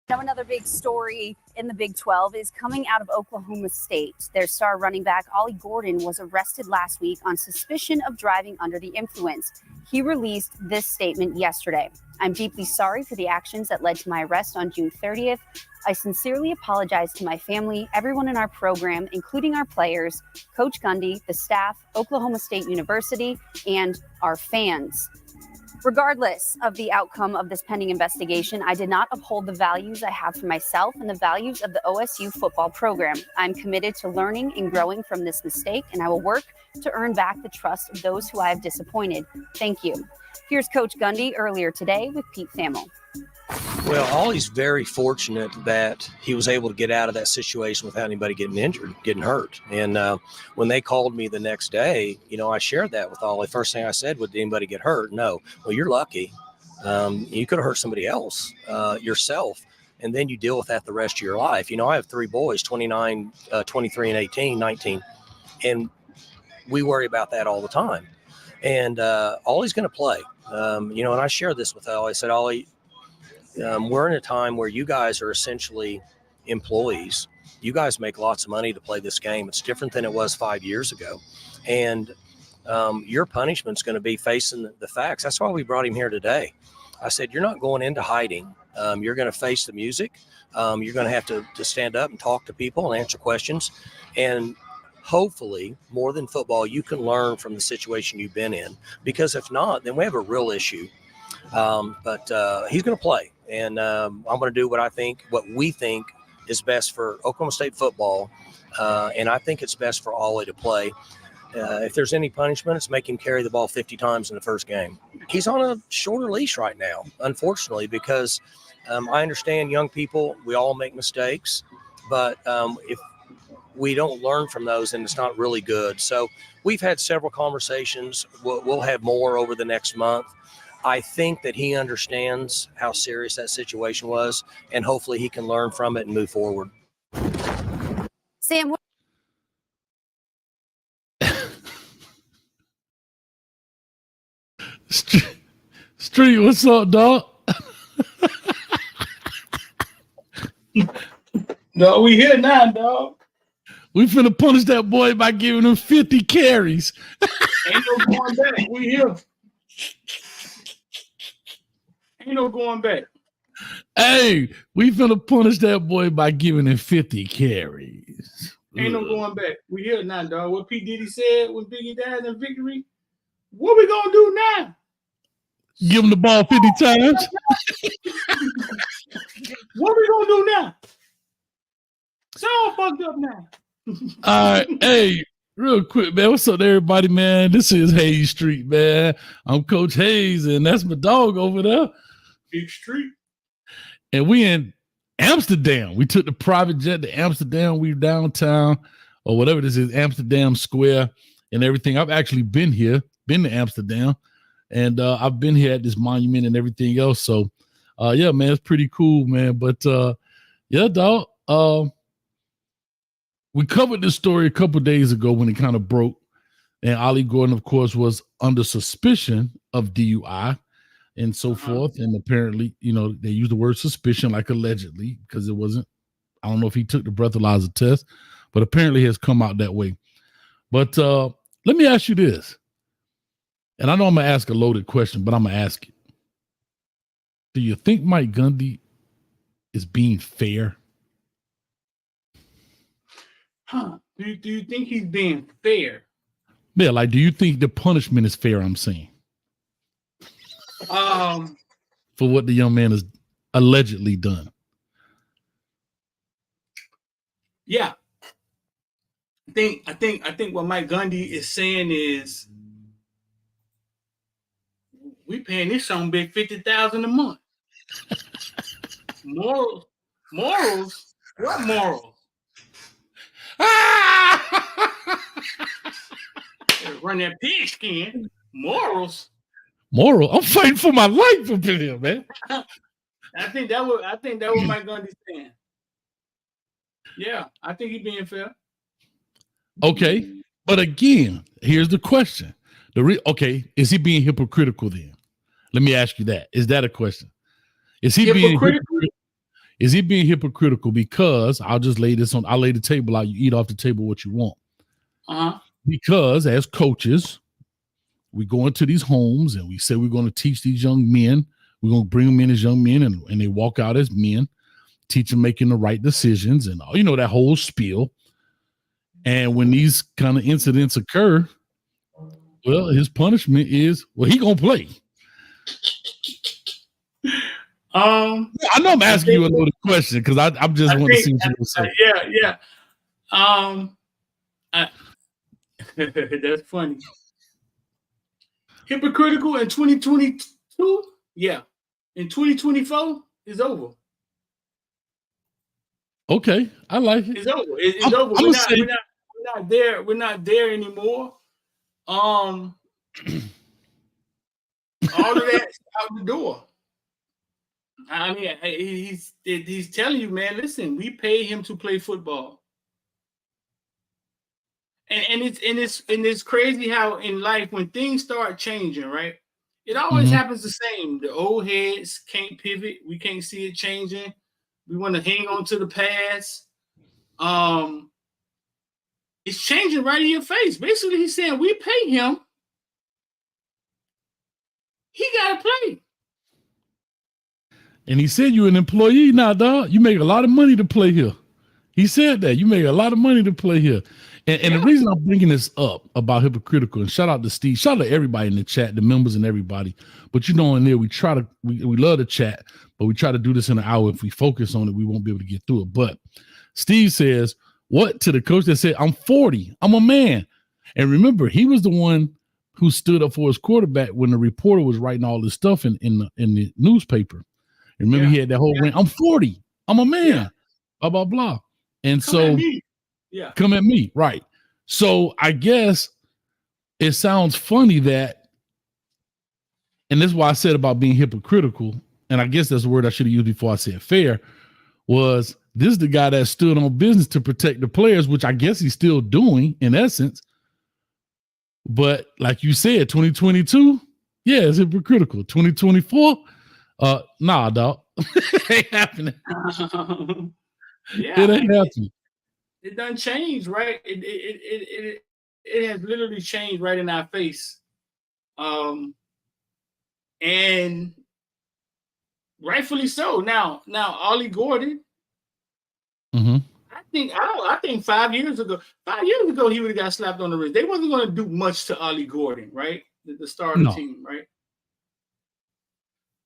Now, another big story in the Big 12 is coming out of Oklahoma State. Their star running back, Ollie Gordon, was arrested last week on suspicion of driving under the influence. He released this statement yesterday. I'm deeply sorry for the actions that led to my arrest on June 30th. I sincerely apologize to my family, everyone in our program, including our players, Coach Gundy, the staff, Oklahoma State University, and our fans. Regardless of the outcome of this pending investigation, I did not uphold the values I have for myself and the values of the OSU football program. I'm committed to learning and growing from this mistake, and I will work to earn back the trust of those who I have disappointed. Thank you. Here's Coach Gundy earlier today with Pete Thamel. Well, Ollie's very fortunate that he was able to get out of that situation without anybody getting injured, getting hurt. And when they called me the next day, I shared that with Ollie. First thing I said, would anybody get hurt? No. Well, you're lucky. You could have hurt somebody else, yourself, and then you deal with that the rest of your life. I have 3 boys, 29, 23, and 18, 19, and we worry about that all the time. And Ollie's going to play. And I share this with Ollie. I said, Ollie, we're in a time where you guys are essentially employees. You guys make lots of money to play this game. It's different than it was 5 years ago. And your punishment's going to be facing the facts. That's why we brought him here today. I said, you're not going into hiding. You're going to face the music. You're going to have to stand up and talk to people and answer questions. And hopefully, more than football, you can learn from the situation you've been in. Because if not, then we have a real issue. But he's going to play. And I'm going to do what we think is best for Oklahoma State football. And I think it's best for Ollie to play. If there's any punishment, it's make him carry the ball 50 times in the first game. He's on a shorter leash right now, unfortunately, because I understand young people, we all make mistakes. But if we don't learn from those, then it's not really good. So we've had several conversations. We'll have more over the next month. I think that he understands how serious that situation was, and hopefully he can learn from it and move forward. Sam, Street, what's up, dog? No, we here now, dog. We finna punish that boy by giving him 50 carries. Ain't no going back. We here. Ain't no going back. Hey, we finna punish that boy by giving him 50 carries. Ain't no going back. We here now, dog. What P. Diddy said when Biggie died in victory. What we gonna do now? Give him the ball 50 times. What we gonna do now? It's all fucked up now. All right, hey, real quick, man. What's up, everybody, man? This is Hayes Street, man. I'm Coach Hayes, and that's my dog over there. Big Street. And we in Amsterdam. We took the private jet to Amsterdam. We downtown, or whatever this is, Amsterdam Square and everything. I've actually been here, been to Amsterdam, and I've been here at this monument and everything else. So, yeah, man, it's pretty cool, man. But, yeah, dog, we covered this story a couple days ago when it kind of broke. And Ollie Gordon, of course, was under suspicion of DUI and so forth. And apparently, they used the word suspicion like allegedly because it wasn't. I don't know if he took the breathalyzer test, but apparently it has come out that way. But let me ask you this. And I know I'm going to ask a loaded question, but I'm going to ask it. Do you think Mike Gundy is being fair? Do you think he's being fair? Yeah, like, do you think the punishment is fair? I'm saying, for what the young man has allegedly done. Yeah, I think what Mike Gundy is saying is we paying this son big $50,000 a month. Morals, what morals? Run that pigskin. Morals. I'm fighting for my life up in here, man. I think that was Mike Gundy saying. Yeah, I think he's being fair. Okay, but again, here's the question: is he being hypocritical? Then let me ask you that: is that a question? Is he being hypocritical? Is he being hypocritical? Because I'll just lay this on. I'll lay the table out. You eat off the table what you want. Because as coaches, we go into these homes and we say we're going to teach these young men. We're going to bring them in as young men, and they walk out as men. Teach them making the right decisions, and that whole spiel. And when these kind of incidents occur, well, his punishment is he gonna play. I know I'm asking you a loaded question because I'm just want to see what you're saying. That's funny. Hypocritical in 2022? Yeah. In 2024, it's over. Okay, I like it. It's over. It's over. We're not there. We're not there anymore. All of that's out the door. I mean, he's telling you, man. Listen, we pay him to play football, and it's crazy how in life when things start changing, right? It always happens the same. The old heads can't pivot. We can't see it changing. We want to hang on to the past. It's changing right in your face. Basically, he's saying we pay him. He gotta play. And he said you're an employee now, dog. You make a lot of money to play here. He said that you make a lot of money to play here. And the reason I'm bringing this up about hypocritical, and shout out to Steve, shout out to everybody in the chat, the members and everybody. But in there, we love to chat, but we try to do this in an hour. If we focus on it, we won't be able to get through it. But Steve says, what to the coach that said, I'm 40, I'm a man. And remember, he was the one who stood up for his quarterback when the reporter was writing all this stuff in the newspaper. Remember, he had that whole rant, I'm 40, I'm a man, blah, blah, blah. And come at me. Right. So I guess it sounds funny that, and this is why I said about being hypocritical, and I guess that's a word I should have used before I said fair, was this is the guy that stood on business to protect the players, which I guess he's still doing in essence. But like you said, 2022, it's hypocritical. 2024, nah, dog. It ain't happening. It ain't happening. It done changed, right? It has literally changed right in our face. And rightfully so. Now Ollie Gordon, I think 5 years ago, he would have got slapped on the wrist. They wasn't going to do much to Ollie Gordon, right? The star of the team, right?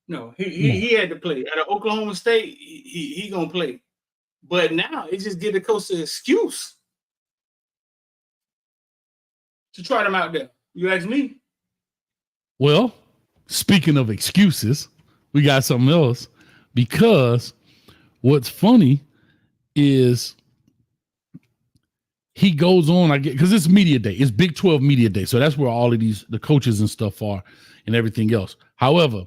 No, he had to play. At Oklahoma State, he gonna play. But now it just give the coach an excuse to try them out there. You ask me? Well, speaking of excuses, we got something else, because what's funny is he goes on, I get, because it's media day, it's Big 12 media day. So that's where all of the coaches and stuff are and everything else. However,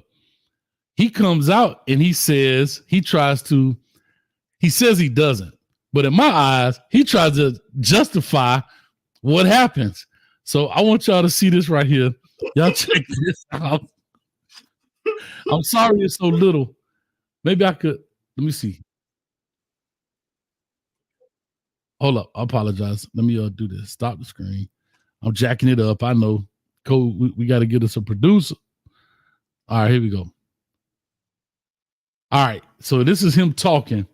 he comes out and he says he doesn't, but in my eyes, he tries to justify what happens. So I want y'all to see this right here. Y'all check this out. I'm sorry it's so little. Maybe I could, let me see. Hold up, I apologize. Let me do this. Stop the screen. I'm jacking it up. I know. Cole, we got to get us a producer. All right, here we go. All right, so this is him talking.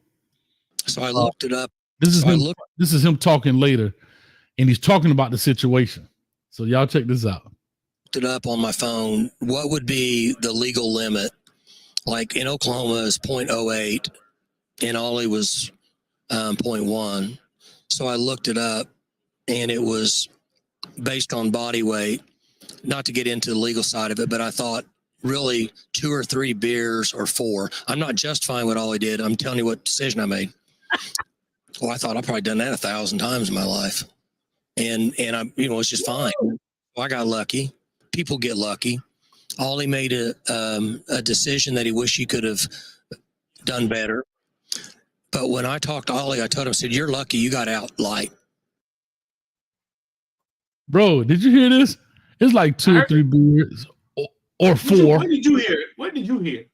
So I looked it up. This is him talking later, and he's talking about the situation. So y'all check this out. Looked it up on my phone. What would be the legal limit? Like in Oklahoma is 0.08, and Ollie was 0.1. So I looked it up, and it was based on body weight. Not to get into the legal side of it, but I thought really 2 or 3 beers or 4. I'm not justifying what Ollie did. I'm telling you what decision I made. Well, I thought I've probably done that 1,000 times in my life, and I, it's just fine. Well, I got lucky. People get lucky. Ollie made a decision that he wished he could have done better. But when I talked to Ollie, I told him, I said, "You're lucky you got out light." Bro, did you hear this? It's like 2 or 3 beers or 4. What did you hear? What did you hear?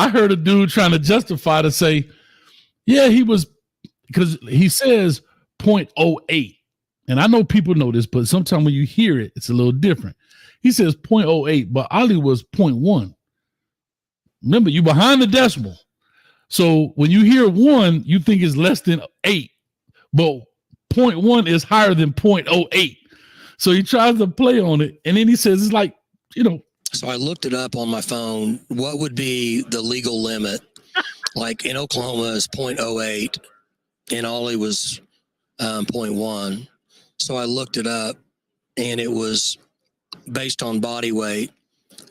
I heard a dude trying to justify to say, yeah, he was, because he says 0.08. And I know people know this, but sometimes when you hear it, it's a little different. He says 0.08, but Ali was 0.1. Remember, you behind the decimal. So when you hear 1, you think it's less than 8, but 0.1 is higher than 0.08. So he tries to play on it, and then he says it's like, So I looked it up on my phone. What would be the legal limit? Like in Oklahoma is 0.08, and Ollie was 0.1. So I looked it up, and it was based on body weight.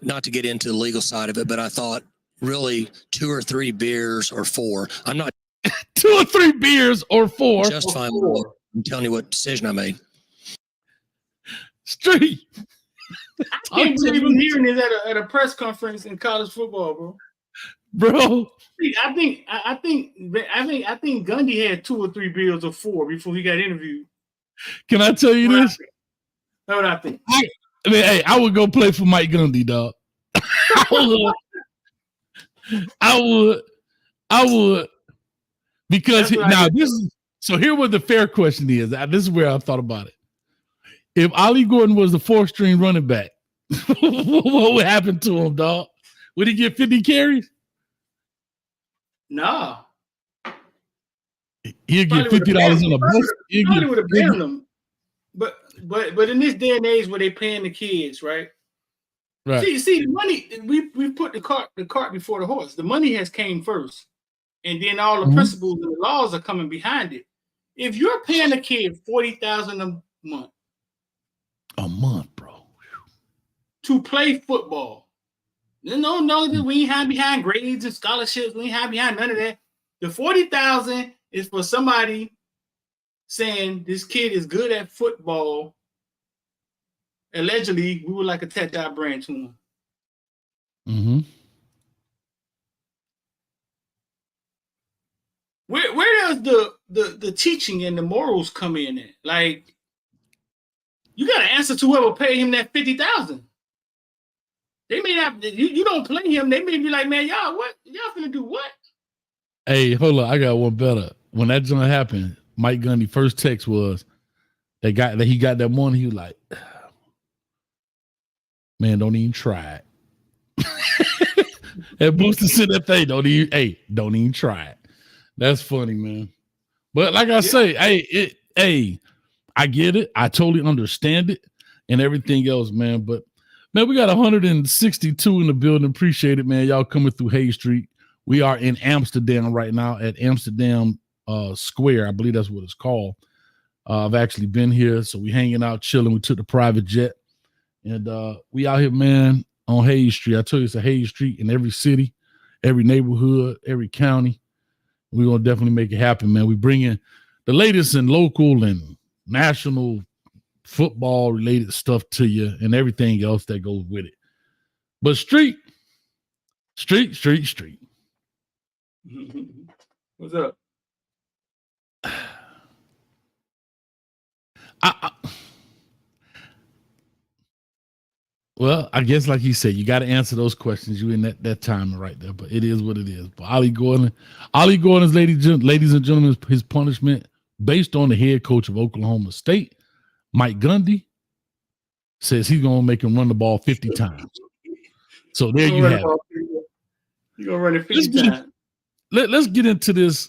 Not to get into the legal side of it, but I thought really 2 or 3 beers or 4. I'm not 2 or 3 beers or 4. Just fine with it. I'm telling you what decision I made. Street. I can't believe I'm hearing this at a press conference in college football, bro. I think Gundy had 2 or 3 beers or 4 before he got interviewed. Can I tell you this? That's what I think. I would go play for Mike Gundy, dog. I would. Because now so here what the fair question is. This is where I thought about it. If Ollie Gordon was the 4th-string running back, what would happen to him, dog? Would he get 50 carries? No. He'll get $50 on a bus. He probably would have banned him. But in this day and age where they paying the kids, right? Right. See, the money, we put the cart before the horse. The money has came first. And then all the principles and the laws are coming behind it. If you're paying a kid $40,000 a month, bro, to play football, no, we ain't hiding behind grades and scholarships. We ain't hiding behind none of that. The $40,000 is for somebody saying this kid is good at football. Allegedly, we would like attach our brand to him. Mm-hmm. Where does the teaching and the morals come in at? Like, you got to answer to whoever paid him that $50,000. They may not. You don't play him. They may be like, man, y'all finna do what? Hey, hold on. I got one better. When that joint happened, Mike Gundy first text was he got that morning. He was like, man, don't even try it. And Booster said that thing. Don't even try it. That's funny, man. But like I say, I get it. I totally understand it and everything else, man. But man, we got 162 in the building. Appreciate it, man. Y'all coming through Hay Street. We are in Amsterdam right now at Amsterdam Square. I believe that's what it's called. I've actually been here. So we hanging out, chilling. We took the private jet. And we out here, man, on Hay Street. I tell you, it's a Hay Street in every city, every neighborhood, every county. We're going to definitely make it happen, man. We bring in the latest in local and national football-related stuff to you and everything else that goes with it. But street. What's up? Well, I guess like he said, you got to answer those questions. You in that time right there, but it is what it is. But Ollie Gordon's ladies and gentlemen, his punishment based on the head coach of Oklahoma State, Mike Gundy, says he's gonna make him run the ball 50 times. So there you have it. You're gonna run it 50 times. Let's get into this.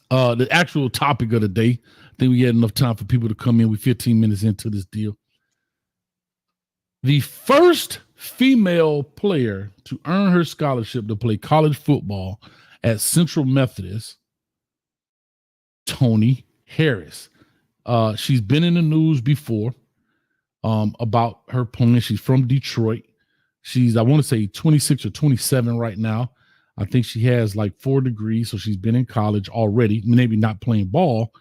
The actual topic of the day. I think we had enough time for people to come in. We're 15 minutes into this deal. The first female player to earn her scholarship to play college football at Central Methodist, Tony Harris. She's been in the news before about her playing. She's from Detroit. She's, I want to say 26 or 27 right now. I think she has like 4 degrees. So she's been in college already, maybe not playing ball,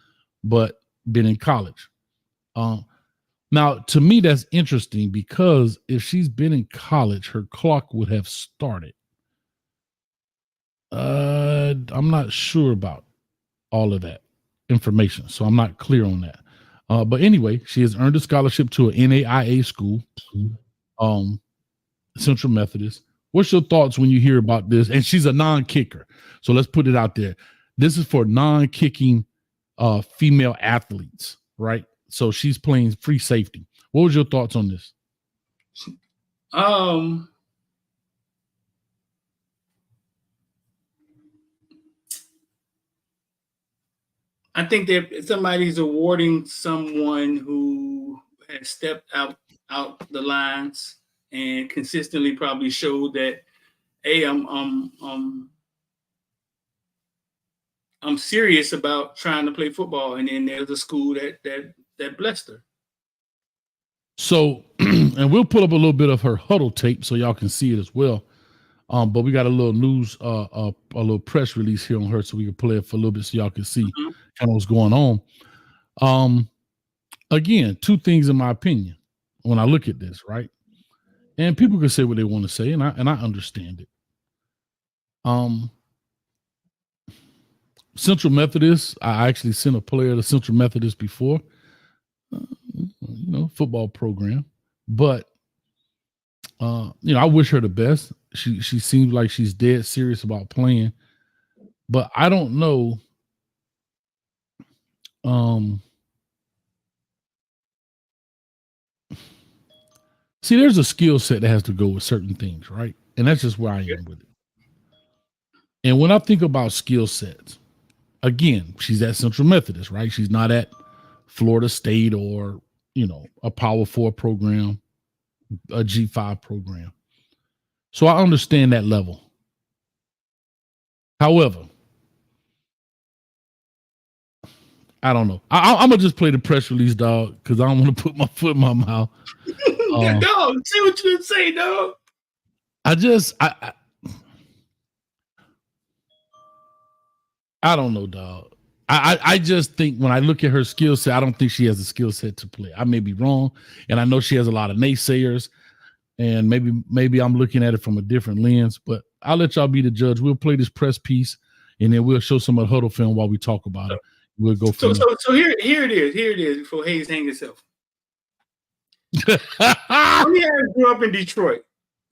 but been in college. Now, to me, that's interesting because if she's been in college, her clock would have started. I'm not sure about all of that information, so I'm not clear on that. But anyway, she has earned a scholarship to an NAIA school, Central Methodist, What's your thoughts when you hear about this? And she's a non-kicker. So let's put it out there. This is for non-kicking female athletes, right? So she's playing free safety. What was your thoughts on this? I think that if somebody's awarding someone who has stepped out the lines and consistently probably showed that, hey, I'm serious about trying to play football, and then there's a school that blessed her. So, and we'll pull up a little bit of her huddle tape so y'all can see it as well. But we got a little news, a little press release here on her, so we can play it for a little bit so y'all can see kind of what's going on. Again, two things in my opinion when I look at this, right? And people can say what they want to say, and I understand it. Central Methodist, I actually sent a player to Central Methodist before, football program, but I wish her the best. She seems like she's dead serious about playing, but I don't know. See, there's a skill set that has to go with certain things, right? And that's just where I am with it. And when I think about skill sets, again, she's at Central Methodist, right? She's not at Florida State or, a Power 4 program, a G5 program. So I understand that level. However, I don't know. I'm going to just play the press release, dog, because I don't want to put my foot in my mouth. Dog, say what you say, dog. I don't know, dog. I just think when I look at her skill set, I don't think she has a skill set to play. I may be wrong, and I know she has a lot of naysayers, and maybe I'm looking at it from a different lens, but I'll let y'all be the judge. We'll play this press piece, and then we'll show some of the huddle film while we talk about it. We'll go from so here it is before Hayes hangs himself. Tony Harris grew up in Detroit,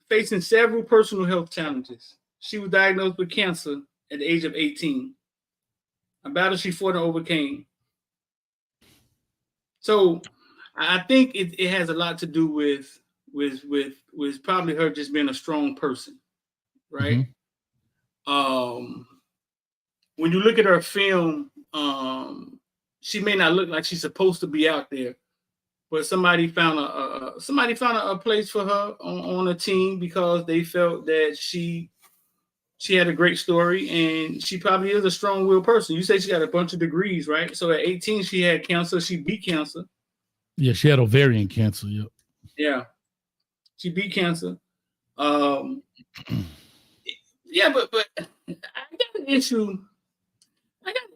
facing several personal health challenges. She was diagnosed with cancer at the age of 18, a battle she fought and overcame. So I think it has a lot to do with probably her just being a strong person, right? Mm-hmm. When you look at her film, she may not look like she's supposed to be out there, but somebody found a place for her on a team because they felt that she had a great story, and she probably is a strong-willed person. You say she got a bunch of degrees, right? So at 18, she had cancer. She beat cancer. Yeah, she had ovarian cancer. Yep. Yeah, she beat cancer. Yeah, but I got an issue.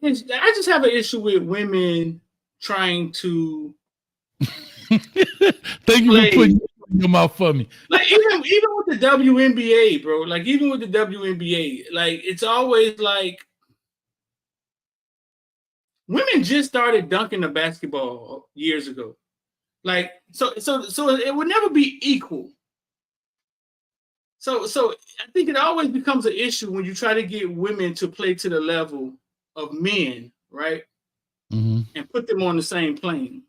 I just have an issue with women trying to. Thank you for putting your mouth for me. Like even with the WNBA, bro. Like even with the WNBA, like it's always like women just started dunking the basketball years ago. Like so it would never be equal. So I think it always becomes an issue when you try to get women to play to the level of men, right? Mm-hmm. And put them on the same plane.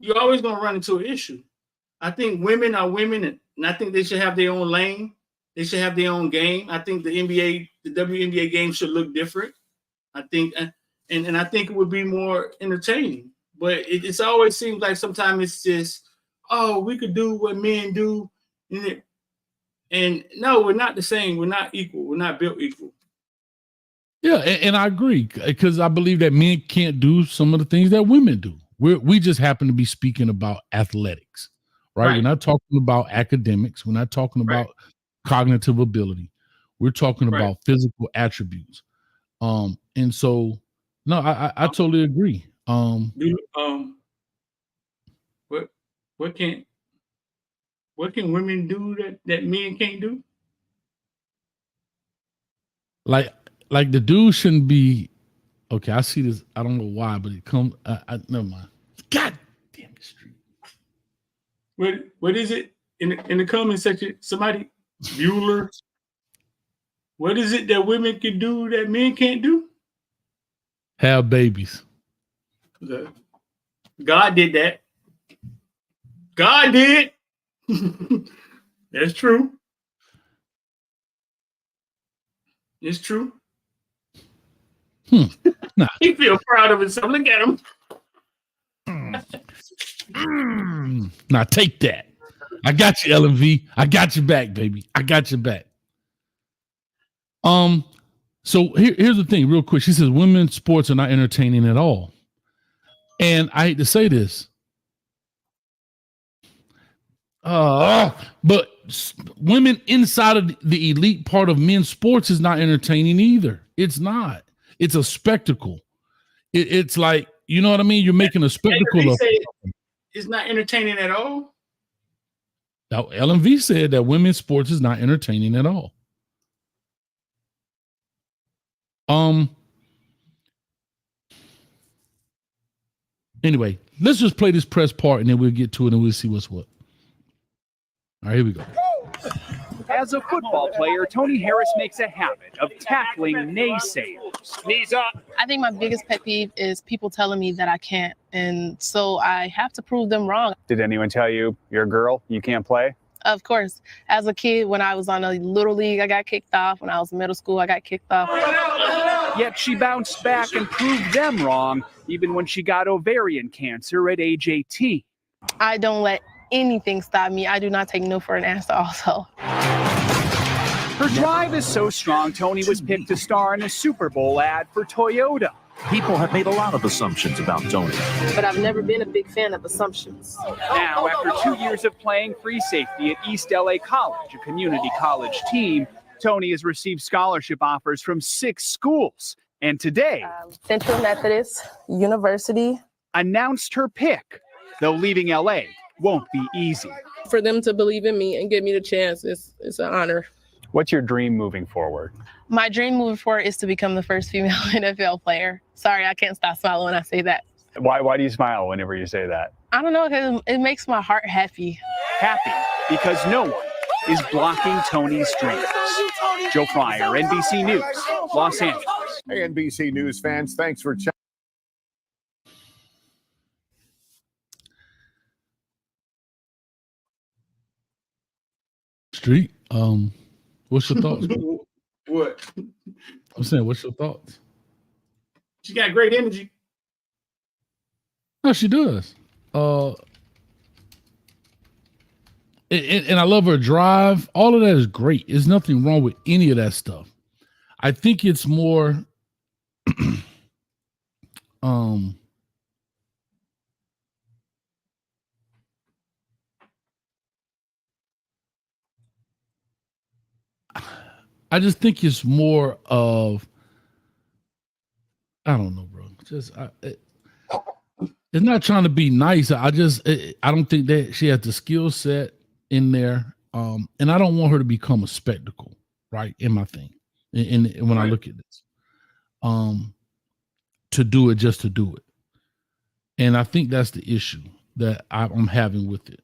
You're always going to run into an issue. I think women are women, and I think they should have their own lane. They should have their own game. I think the WNBA game should look different. I think, and I think it would be more entertaining. But it's always seems like sometimes it's just, oh, we could do what men do, and no, we're not the same. We're not equal. We're not built equal. Yeah, and I agree because I believe that men can't do some of the things that women do. We just happen to be speaking about athletics, right? We're not talking about academics. We're not talking about cognitive ability. We're talking about physical attributes. And so, no, I totally agree. What can women do that men can't do? Like the dude shouldn't be. Okay, I see this. I don't know why, but it comes. Never mind. God damn the street. What is it in the comment section? Somebody Bueller. What is it that women can do that men can't do? Have babies. God did that. God did. That's true. It's true. Nah. He feel proud of himself. Look at him. Now take that. I got you, LMV. I got your back, baby. I got your back. So here's the thing, real quick. She says women's sports are not entertaining at all. And I hate to say this. But women inside of the elite part of men's sports is not entertaining either. It's not. It's a spectacle. It's like, you know what I mean? You're making a spectacle of it. It's not entertaining at all. Now, LMV said that women's sports is not entertaining at all. Anyway, let's just play this press part and then we'll get to it and we'll see what's what. All right, here we go. As a football player, Tony Harris makes a habit of tackling naysayers. Knees up. I think my biggest pet peeve is people telling me that I can't. And so I have to prove them wrong. Did anyone tell you you're a girl, you can't play? Of course. As a kid, when I was on a little league, I got kicked off. When I was in middle school, I got kicked off. Yet she bounced back and proved them wrong, even when she got ovarian cancer at age 18. I don't let anything stop me. I do not take no for an answer also. Her drive is so strong, Tony was picked to star in a Super Bowl ad for Toyota. People have made a lot of assumptions about Tony. But I've never been a big fan of assumptions. Now, after 2 years of playing free safety at East LA College, a community college team, Tony has received scholarship offers from 6 schools. And today, Central Methodist University announced her pick, though leaving LA won't be easy. For them to believe in me and give me the chance is an honor. What's your dream moving forward? My dream moving forward is to become the first female NFL player. Sorry, I can't stop smiling when I say that. Why do you smile whenever you say that? I don't know, because it makes my heart happy. Happy because no one is blocking Tony's dreams. Joe Fryer, NBC News, Los Angeles. Hey, NBC News fans, thanks for checking. Street, what's your thoughts? What? I'm saying, what's your thoughts? She got great energy. No, she does. And I love her drive. All of that is great. There's nothing wrong with any of that stuff. I think it's more I just think it's more of, I don't know, bro. It's not trying to be nice. I don't think that she has the skill set in there. And I don't want her to become a spectacle, right? In my thing. And when I look at this, to do it just to do it. And I think that's the issue that I'm having with it.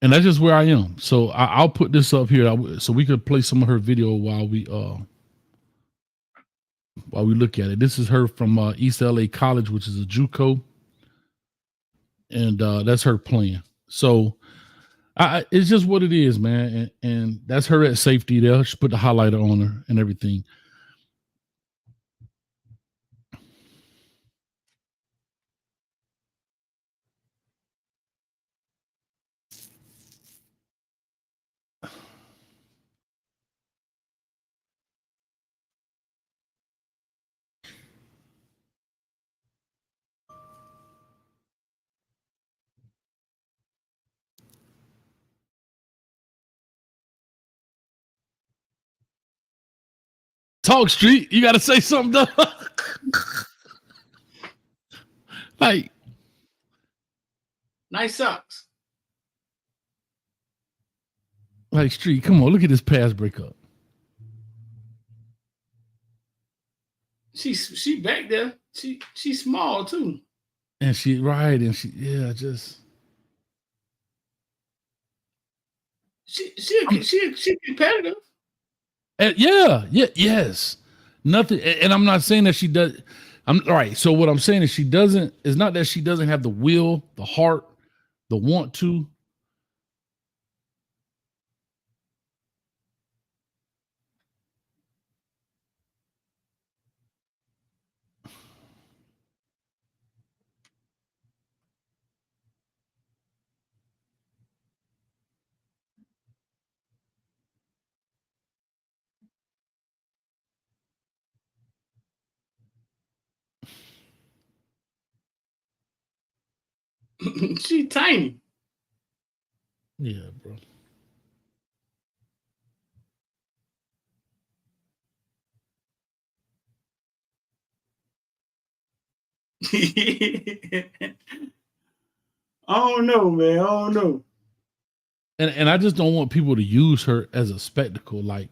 And that's just where I am. So I'll put this up here so we could play some of her video while we look at it. This is her from East LA College, which is a JUCO, and that's her playing. So it's just what it is, man. And that's her at safety there. She put the highlighter on her and everything. Talk Street, you got to say something. Like, Nice socks. Like Street, come on, look at this pass breakup. She back there. She's small too. And she just She competitive. Yes. Nothing, and I'm not saying that she does. I'm all right. So what I'm saying is she doesn't. It's not that she doesn't have the will, the heart, the want to. She tiny. Yeah, bro. I don't know, man. I don't know. And I just don't want people to use her as a spectacle. Like,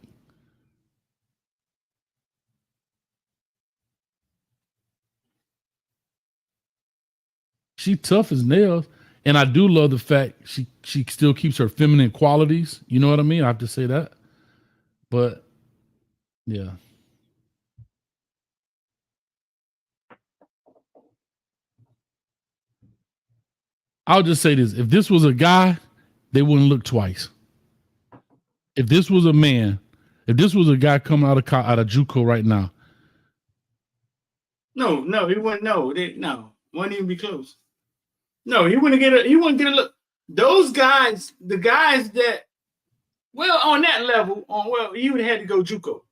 she tough as nails. And I do love the fact she still keeps her feminine qualities. You know what I mean? I have to say that. But yeah. I'll just say this. If this was a guy, they wouldn't look twice. If this was a man, if this was a guy coming out of JUCO right now. No, he wouldn't. No, wouldn't even be close. No, he wouldn't get a. He wouldn't get a look. Those guys, the guys that, well, on that level, he would have had to go JUCO.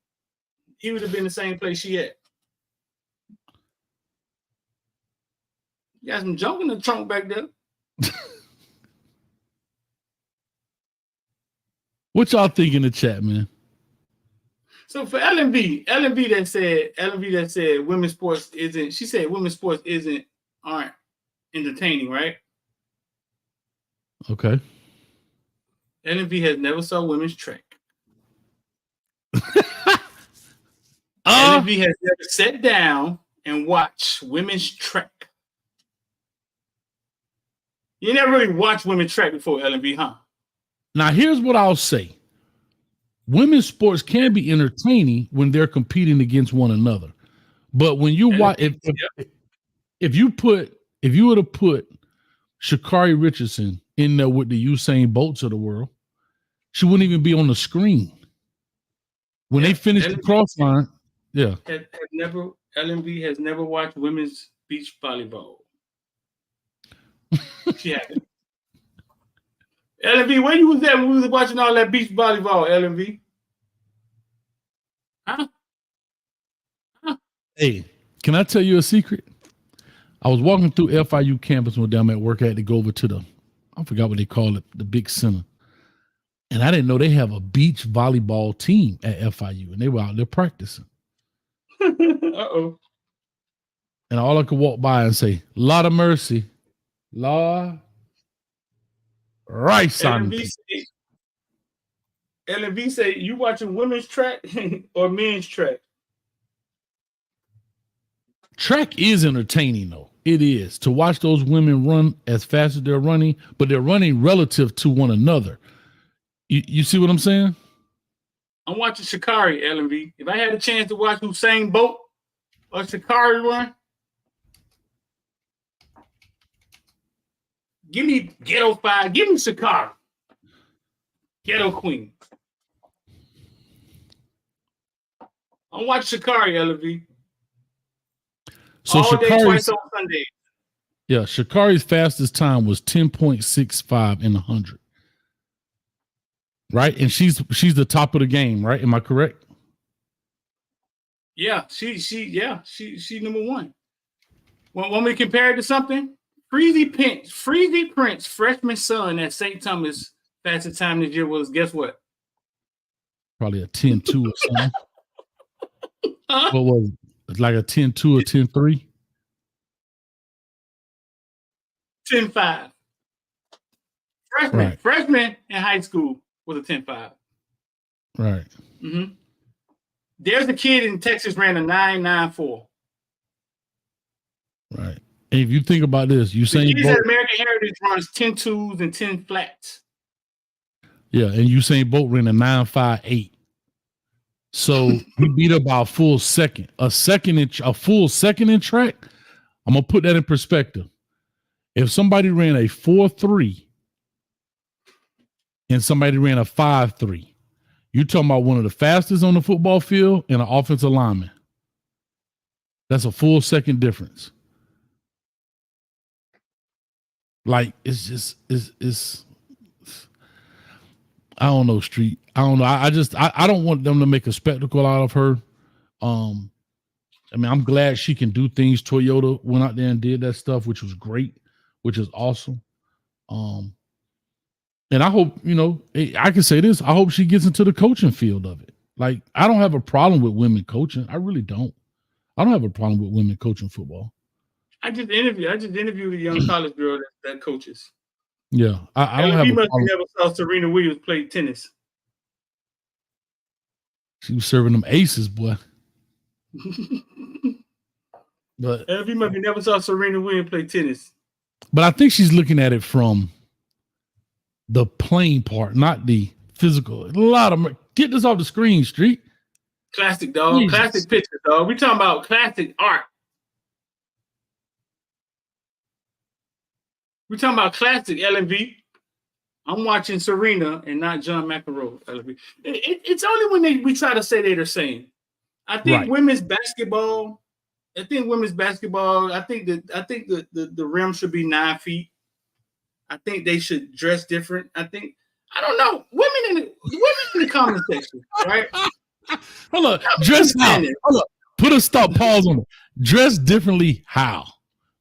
He would have been the same place she at. You got some junk in the trunk back there. What y'all think in the chat, man? So for LMV that said women's sports isn't. She said women's sports aren't entertaining, right? Okay. LMV has never saw women's track. LMV has never sat down and watched women's track. You never really watched women's track before, LMV, huh? Now, here's what I'll say. Women's sports can be entertaining when they're competing against one another. But when you watch, if you were to put Sha'Carri Richardson in there with the Usain Bolts of the world, she wouldn't even be on the screen. When they finish the cross line, LMV has never watched women's beach volleyball. She hasn't. LMV, where you was at when we was watching all that beach volleyball, LMV? Huh? Hey, can I tell you a secret? I was walking through FIU campus one day. I'm at work. I had to go over to I forgot what they call it, the big center. And I didn't know they have a beach volleyball team at FIU, and they were out there practicing. Uh-oh. And all I could walk by and say, Lord of mercy, Lord, rice on LMV say, you watching women's track or men's track? Track is entertaining, though. It is. To watch those women run as fast as they're running, but they're running relative to one another. You see what I'm saying? I'm watching Sha'Carri, LMV. If I had a chance to watch Usain Bolt or Sha'Carri run, give me Ghetto 5. Give me Sha'Carri. Ghetto Queen. I'm watching Sha'Carri, LMV. So all day, twice on Sunday. Yeah, Sha'Carri's fastest time was 10.65 in 100. Right? And she's the top of the game, right? Am I correct? Yeah, she number one. Want me to compare it to something? Freezy Prince, freshman son at St. Thomas, fastest time this year was, guess what? Probably a 10-2 or something. What was it? It's like a 10-2 or 10-3? 10-5. Freshman in high school was a 10-5. Right. Mm-hmm. There's a kid in Texas ran a 9.94. Right. And if you think about this, Usain Bolt. Bolt, American Heritage runs 10 twos and 10 flats. Yeah, and Usain Bolt ran a 9.58. So he beat her by a full second. A full second in track. I'm gonna put that in perspective. If somebody ran a 4.3 and somebody ran a 5.3, you're talking about one of the fastest on the football field and an offensive lineman. That's a full second difference. Like it's I don't know, Street. I don't know. I don't want them to make a spectacle out of her. I mean, I'm glad she can do things. Toyota went out there and did that stuff, which was great, which is awesome. And I hope, I can say this. I hope she gets into the coaching field of it. Like, I don't have a problem with women coaching. I really don't. I don't have a problem with women coaching football. I just interviewed a young college girl that coaches. Yeah, I don't have a problem. You never saw Serena Williams play tennis. She was serving them aces, boy. But LV must never saw Serena Williams play tennis. But I think she's looking at it from the playing part, not the physical. A lot of get this off the screen, Street. Classic, dog. Jesus. Classic picture, dog. We talking about classic art. We talking about classic LV. I'm watching Serena and not John McEnroe. LV. It's only when we try to say they're the same. I think women's basketball. I think the rim should be 9 feet. I think they should dress different. I don't know. Women in the comment section, right? Hold up. Dress how? Hold up. Put a stop. Pause on it. Dress differently how?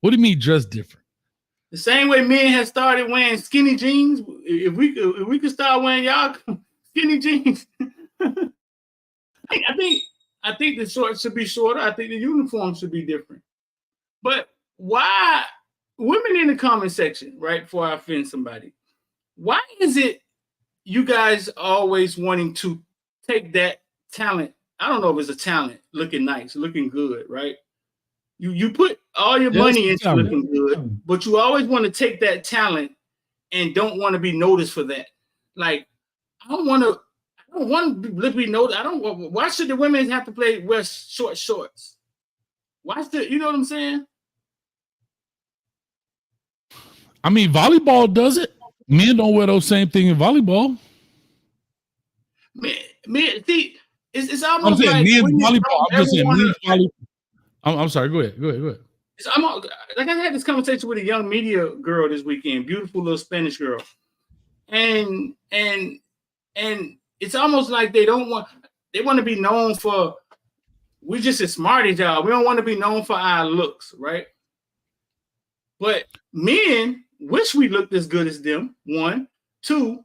What do you mean dress different? The same way men have started wearing skinny jeans. If we could start wearing y'all skinny jeans, I think the shorts should be shorter. I think the uniform should be different. But why, women in the comment section, right? Before I offend somebody, why is it you guys always wanting to take that talent? I don't know if it's a talent, looking nice, looking good, right? You put all your money into looking good, but you always want to take that talent and don't want to be noticed for that. Like, I don't want to be noticed. Why should the women have to wear short shorts? You know what I'm saying? I mean, volleyball does it. Men don't wear those same thing in volleyball. Man, see, it's almost like men's volleyball. I'm just saying men's volleyball. I'm sorry. Go ahead. Like I had this conversation with a young media girl this weekend, beautiful little Spanish girl, and it's almost like they want to be known for, we're just as smart as y'all. We don't want to be known for our looks, right? But men wish we looked as good as them. 1, 2.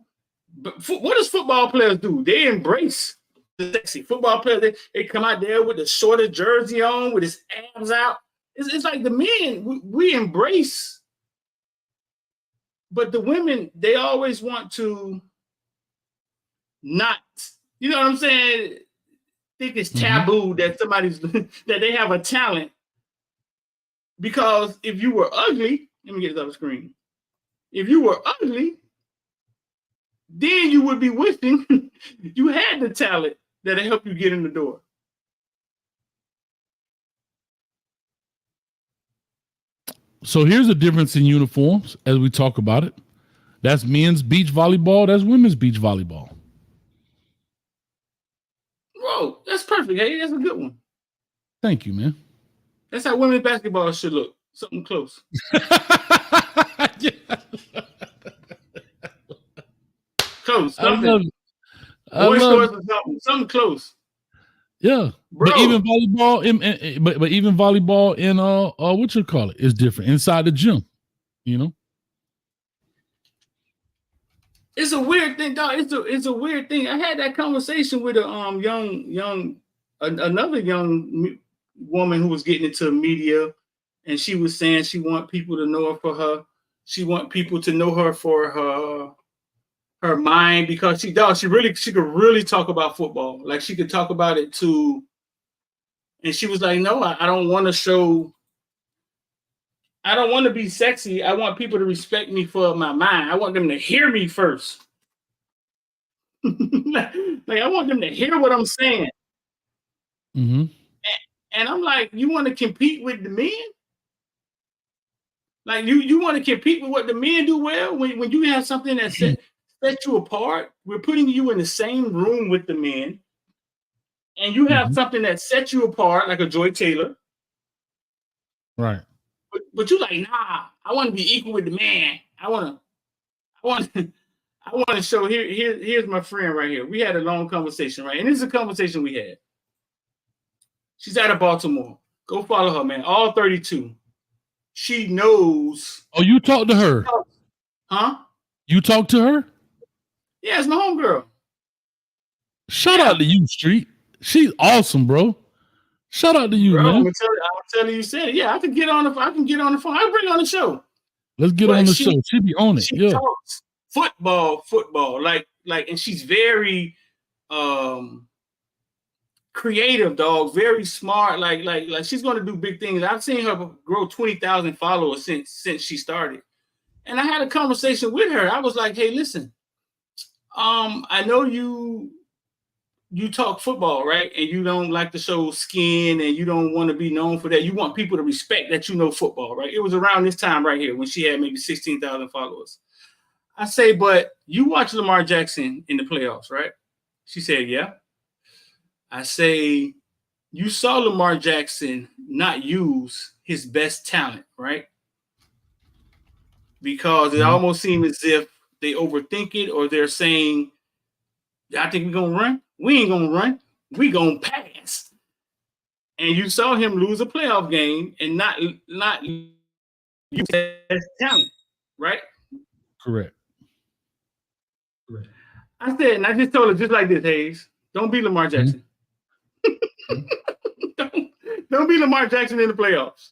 But what does football players do? They embrace the sexy football players. They come out there with the shorter jersey on, with his abs out. It's like the men we embrace, but the women, they always want to not. You know what I'm saying? Think it's taboo that that they have a talent. Because if you were ugly, let me get this off the screen. If you were ugly, then you would be wishing you had the talent that'll help you get in the door. So here's the difference in uniforms as we talk about it. That's men's beach volleyball. That's women's beach volleyball. Bro, that's perfect. Hey, that's a good one. Thank you, man. That's how women's basketball should look. Something close. Close. Something. Something close. Yeah, bro. But even volleyball in what you call it is different inside the gym. You know, it's a weird thing, dog. It's a weird thing. I had that conversation with a another young woman who was getting into media, and she was saying she want people to know her for her. She want people to know her for her mind, because she could really talk about football. Like, she could talk about it too. And she was like, no, I don't want to show. I don't want to be sexy. I want people to respect me for my mind. I want them to hear me first. Like I want them to hear what I'm saying. Mm-hmm. And I'm like, you want to compete with the men? Like you want to compete with what the men do well when you have something that set you apart. We're putting you in the same room with the men, and you have something that sets you apart, like a Joy Taylor. Right. But you're like, nah, I want to be equal with the man. I want to show here's my friend right here. We had a long conversation, right? And this is a conversation we had. She's out of Baltimore. Go follow her, man. All 32. She knows. Oh, you talked to her? Huh? You talked to her? Yeah, it's my homegirl. Shout out to you, Street. She's awesome, bro. Shout out to you, bro, man. I'm telling you, said it. Yeah, I can get on the phone. I'll bring her on the show. Let's get on the show. She be on it. She Yeah. talks football. Like, and she's very creative, dog. Very smart. Like she's gonna do big things. I've seen her grow 20,000 followers since she started. And I had a conversation with her. I was like, hey, listen, I know you talk football, right? And you don't like to show skin and you don't want to be known for that. You want people to respect that you know football, right? It was around this time right here when she had maybe 16,000 followers. I say, but you watch Lamar Jackson in the playoffs, right? She said, yeah. I say, you saw Lamar Jackson not use his best talent, right? Because it almost seemed as if they overthink it, or they're saying, I think we're going to run. We ain't going to run. We going to pass. And you saw him lose a playoff game and not use his talent, right? Correct. I said, and I just told her just like this, Hayes, don't be Lamar Jackson. Don't be Lamar Jackson in the playoffs.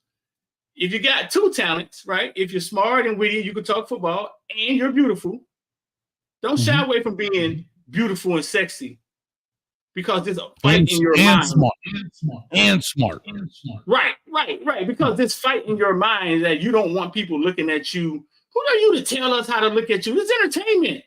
If you got two talents, right? If you're smart and witty, you can talk football, and you're beautiful. Don't shy away from being beautiful and sexy, because there's a fight in your mind. Smart. Right. Because this fight in your mind that you don't want people looking at you. Who are you to tell us how to look at you? It's entertainment.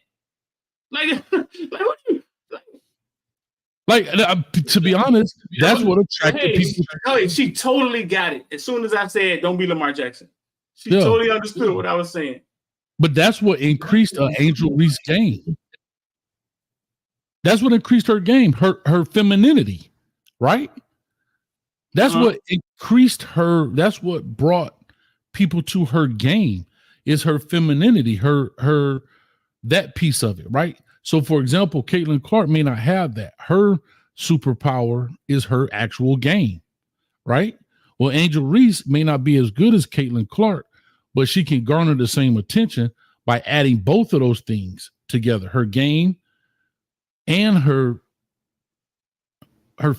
To be honest, that's what attracted people. She totally got it. As soon as I said, don't be Lamar Jackson, she totally understood what I was saying. But that's what increased Angel Reese's game. That's what increased her game, her femininity, right? That's what increased her. That's what brought people to her game, is her femininity, her that piece of it, right? So, for example, Caitlin Clark may not have that. Her superpower is her actual game, right? Well, Angel Reese may not be as good as Caitlin Clark, but she can garner the same attention by adding both of those things together, her game and her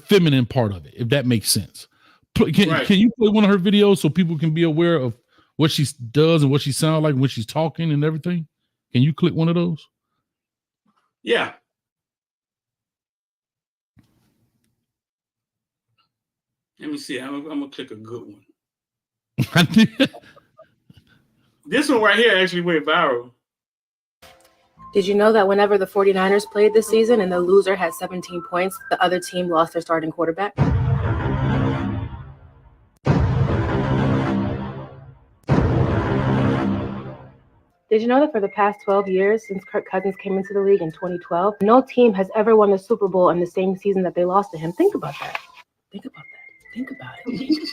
feminine part of it, if that makes sense. Can you play one of her videos so people can be aware of what she does and what she sounds like when she's talking and everything? Can you click one of those? Yeah. Let me see. I'm gonna click a good one. This one right here actually went viral. Did you know that whenever the 49ers played this season and the loser had 17 points, the other team lost their starting quarterback? Did you know that for the past 12 years, since Kirk Cousins came into the league in 2012, no team has ever won the Super Bowl in the same season that they lost to him? Think about that. Think about it.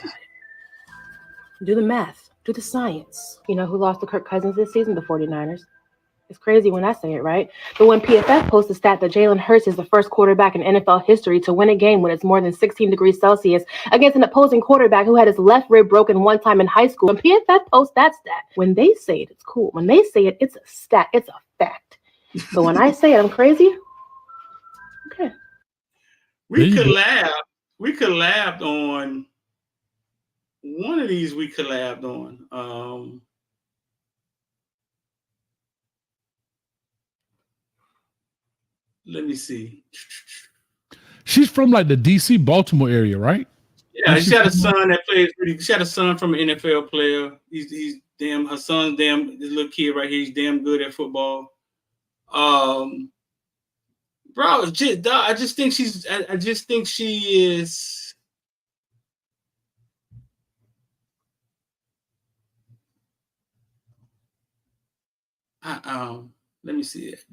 Do the math. Do the science. You know who lost to Kirk Cousins this season? The 49ers. It's crazy when I say it, right? But when PFF posts a stat that Jalen Hurts is the first quarterback in NFL history to win a game when it's more than 16 degrees Celsius against an opposing quarterback who had his left rib broken one time in high school, when PFF posts that stat, when they say it, it's cool. When they say it, it's a stat. It's a fact. But when I say it, I'm crazy. Okay. We collabed on one of these. We collabed on. Let me see. She's from like the DC, Baltimore area, right? Yeah, she had a son that plays. She had a son from an NFL player. He's damn. Her son's damn. This little kid right here. He's damn good at football. Bro, I just think I just think she is. Let me see it.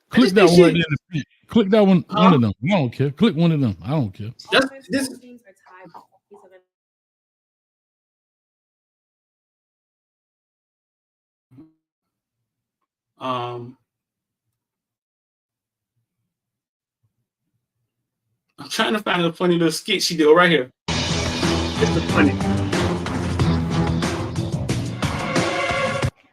Click that one right there. Click that one. Huh? One of them. I don't care. Click one of them. I don't care. I'm trying to find a funny little skit she did right here. It's the funny.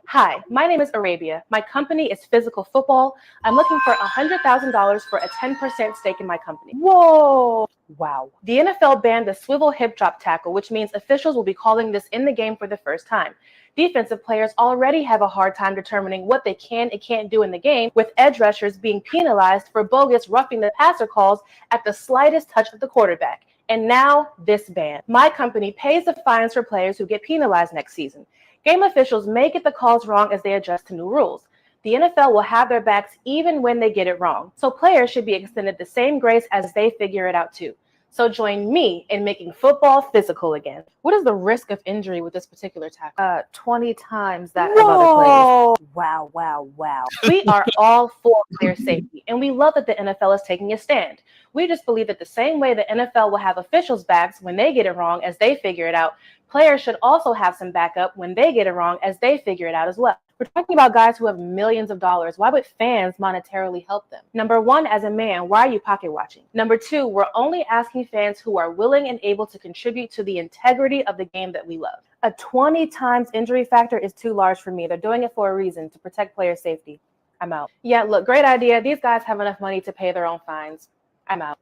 Hi, my name is Arabia. My company is Physical Football. I'm looking for $100,000 for a 10% stake in my company. Whoa! Wow. The NFL banned the swivel hip drop tackle, which means officials will be calling this in the game for the first time. Defensive players already have a hard time determining what they can and can't do in the game, with edge rushers being penalized for bogus roughing the passer calls at the slightest touch of the quarterback. And now, this ban. My company pays the fines for players who get penalized next season. Game officials may get the calls wrong as they adjust to new rules. The NFL will have their backs even when they get it wrong, so players should be extended the same grace as they figure it out too. So join me in making football physical again. What is the risk of injury with this particular tackle? 20 times that of other players. Wow, wow, wow. We are all for player safety, and we love that the NFL is taking a stand. We just believe that the same way the NFL will have officials' backs when they get it wrong as they figure it out, players should also have some backup when they get it wrong as they figure it out as well. We're talking about guys who have millions of dollars. Why would fans monetarily help them? Number one, as a man, why are you pocket watching? Number two, we're only asking fans who are willing and able to contribute to the integrity of the game that we love. A 20 times injury factor is too large for me. They're doing it for a reason, to protect player safety. I'm out. Yeah, look, great idea. These guys have enough money to pay their own fines. I'm out.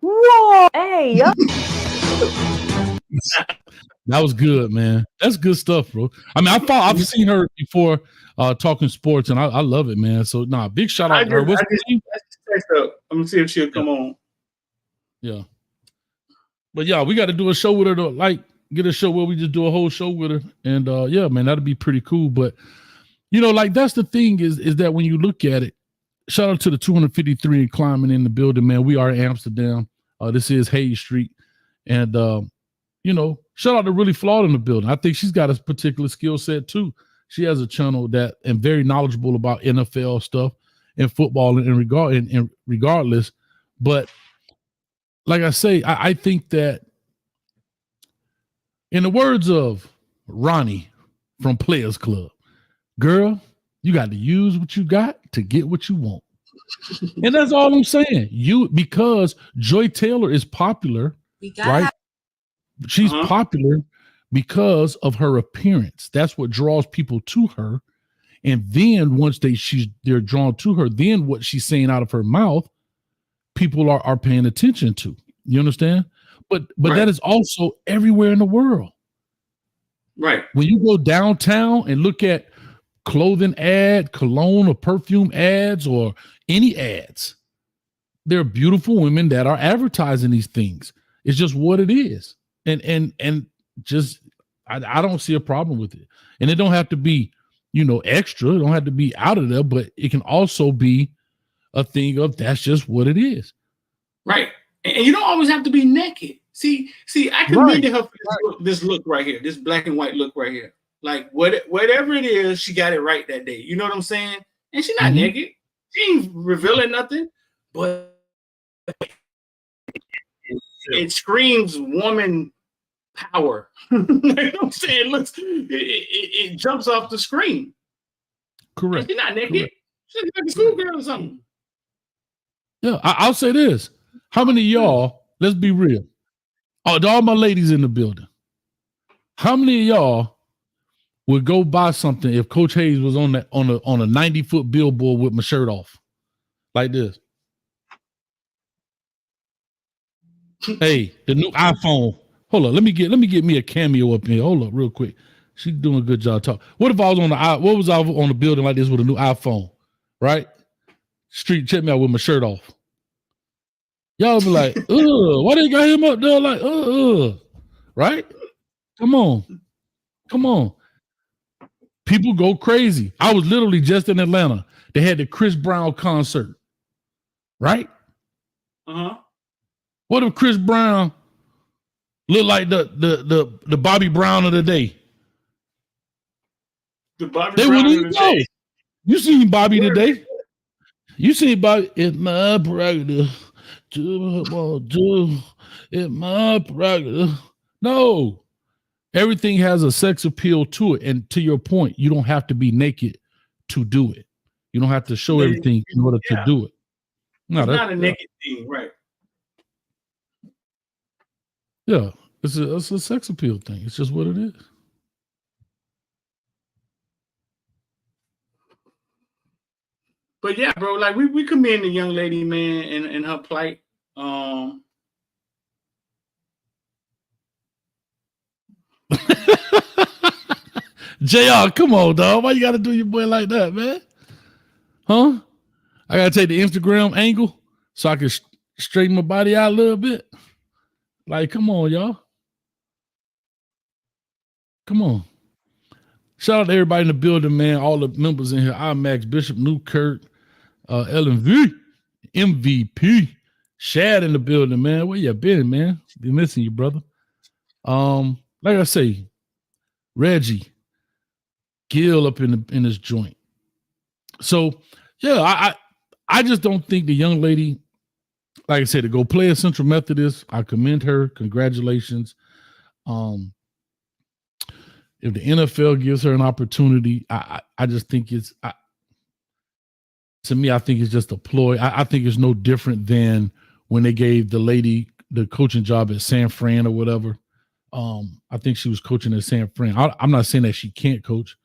Whoa! Hey, yo. That was good, man. That's good stuff, bro. I mean, I've seen her before talking sports, and I love it, man. So, big shout out to her. What's her name? I'm gonna see if she'll come on. Yeah, but yeah, we got to do a show with her. Get a show where we just do a whole show with her, and yeah, man, that'd be pretty cool. But that's the thing is that when you look at it, shout out to the 253 and climbing in the building, man. We are in Amsterdam. This is Hayes Street, and shout out to Really Flawed in the building. I think she's got a particular skill set too. She has a channel that and very knowledgeable about NFL stuff and football and regardless. But like I say, I think that in the words of Ronnie from Players Club, girl, you got to use what you got to get what you want. And that's all I'm saying. Because Joy Taylor is popular, right? She's popular because of her appearance. That's what draws people to her. And then once they're drawn to her, then what she's saying out of her mouth, people are paying attention to. You understand? But right. That is also everywhere in the world. Right. When you go downtown and look at clothing ad, cologne or perfume ads or any ads, there are beautiful women that are advertising these things. It's just what it is. And just I don't see a problem with it. And it don't have to be, extra. It don't have to be out of there, but it can also be a thing of that's just what it is. Right. And you don't always have to be naked. See, I commended her for this look right here, this black and white look right here. Like whatever it is, she got it right that day. You know what I'm saying? And she's not naked. She ain't revealing nothing, but it screams woman power. You know what I'm saying? It jumps off the screen. Correct. And she's not naked. Correct. She's like a schoolgirl or something. Yeah, I'll say this. How many of y'all, let's be real. All my ladies in the building. How many of y'all would go buy something if Coach Hayes was on a 90-foot billboard with my shirt off? Like this. Hey, the new iPhone. Hold on, let me get me a cameo up here. Hold up, real quick. She's doing a good job talking. What if I was on the building like this with a new iPhone, right? Street, check me out with my shirt off. Y'all be like, why they got him up there like, right? Come on. People go crazy. I was literally just in Atlanta. They had the Chris Brown concert. right? Uh-huh. What if Chris Brown looked like the Bobby Brown of the day? The Bobby They Brown wouldn't of even the know. day. You seen Bobby Where- today? You seen Bobby? It's my prerogative to do. It's my prerogative. No, everything has a sex appeal to it, and to your point, you don't have to be naked to do it. You don't have to show everything in order to do it. No, it's that's not a naked thing, right? Yeah, it's a sex appeal thing. It's just what it is. But yeah, bro, like we commend the young lady, man, and her plight. JR, come on, dog. Why you gotta do your boy like that, man? Huh? I gotta take the Instagram angle so I can straighten my body out a little bit. Like, come on, y'all. Come on. Shout out to everybody in the building, man. All the members in here. IMAX, Bishop Newkirk, LMV, MVP, Shad in the building, man. Where you been, man? Been missing you, brother. Like I say, Reggie, Gil up in this joint. So yeah, I just don't think the young lady, like I said, to go play at Central Methodist, I commend her. Congratulations. If the NFL gives her an opportunity, I just think to me, I think it's just a ploy. I think it's no different than when they gave the lady the coaching job at San Fran or whatever. I think she was coaching at San Fran. I'm not saying that she can't coach.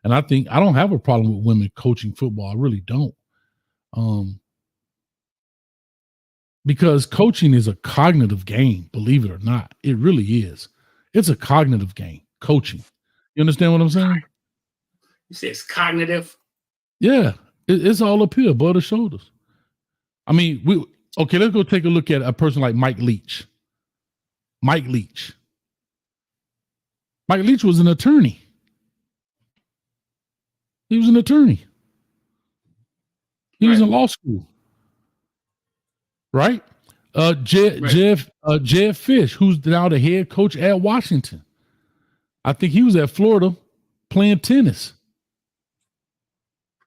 And I don't have a problem with women coaching football. I really don't. Because coaching is a cognitive game, believe it or not. It really is. It's a cognitive game, coaching. You understand what I'm saying? You say it's cognitive. Yeah, it's all up here, above the shoulders. I mean, let's go take a look at a person like Mike Leach. Mike Leach was an attorney. He was an attorney. He was in law school. Right? Jeff Fish, who's now the head coach at Washington. I think he was at Florida playing tennis.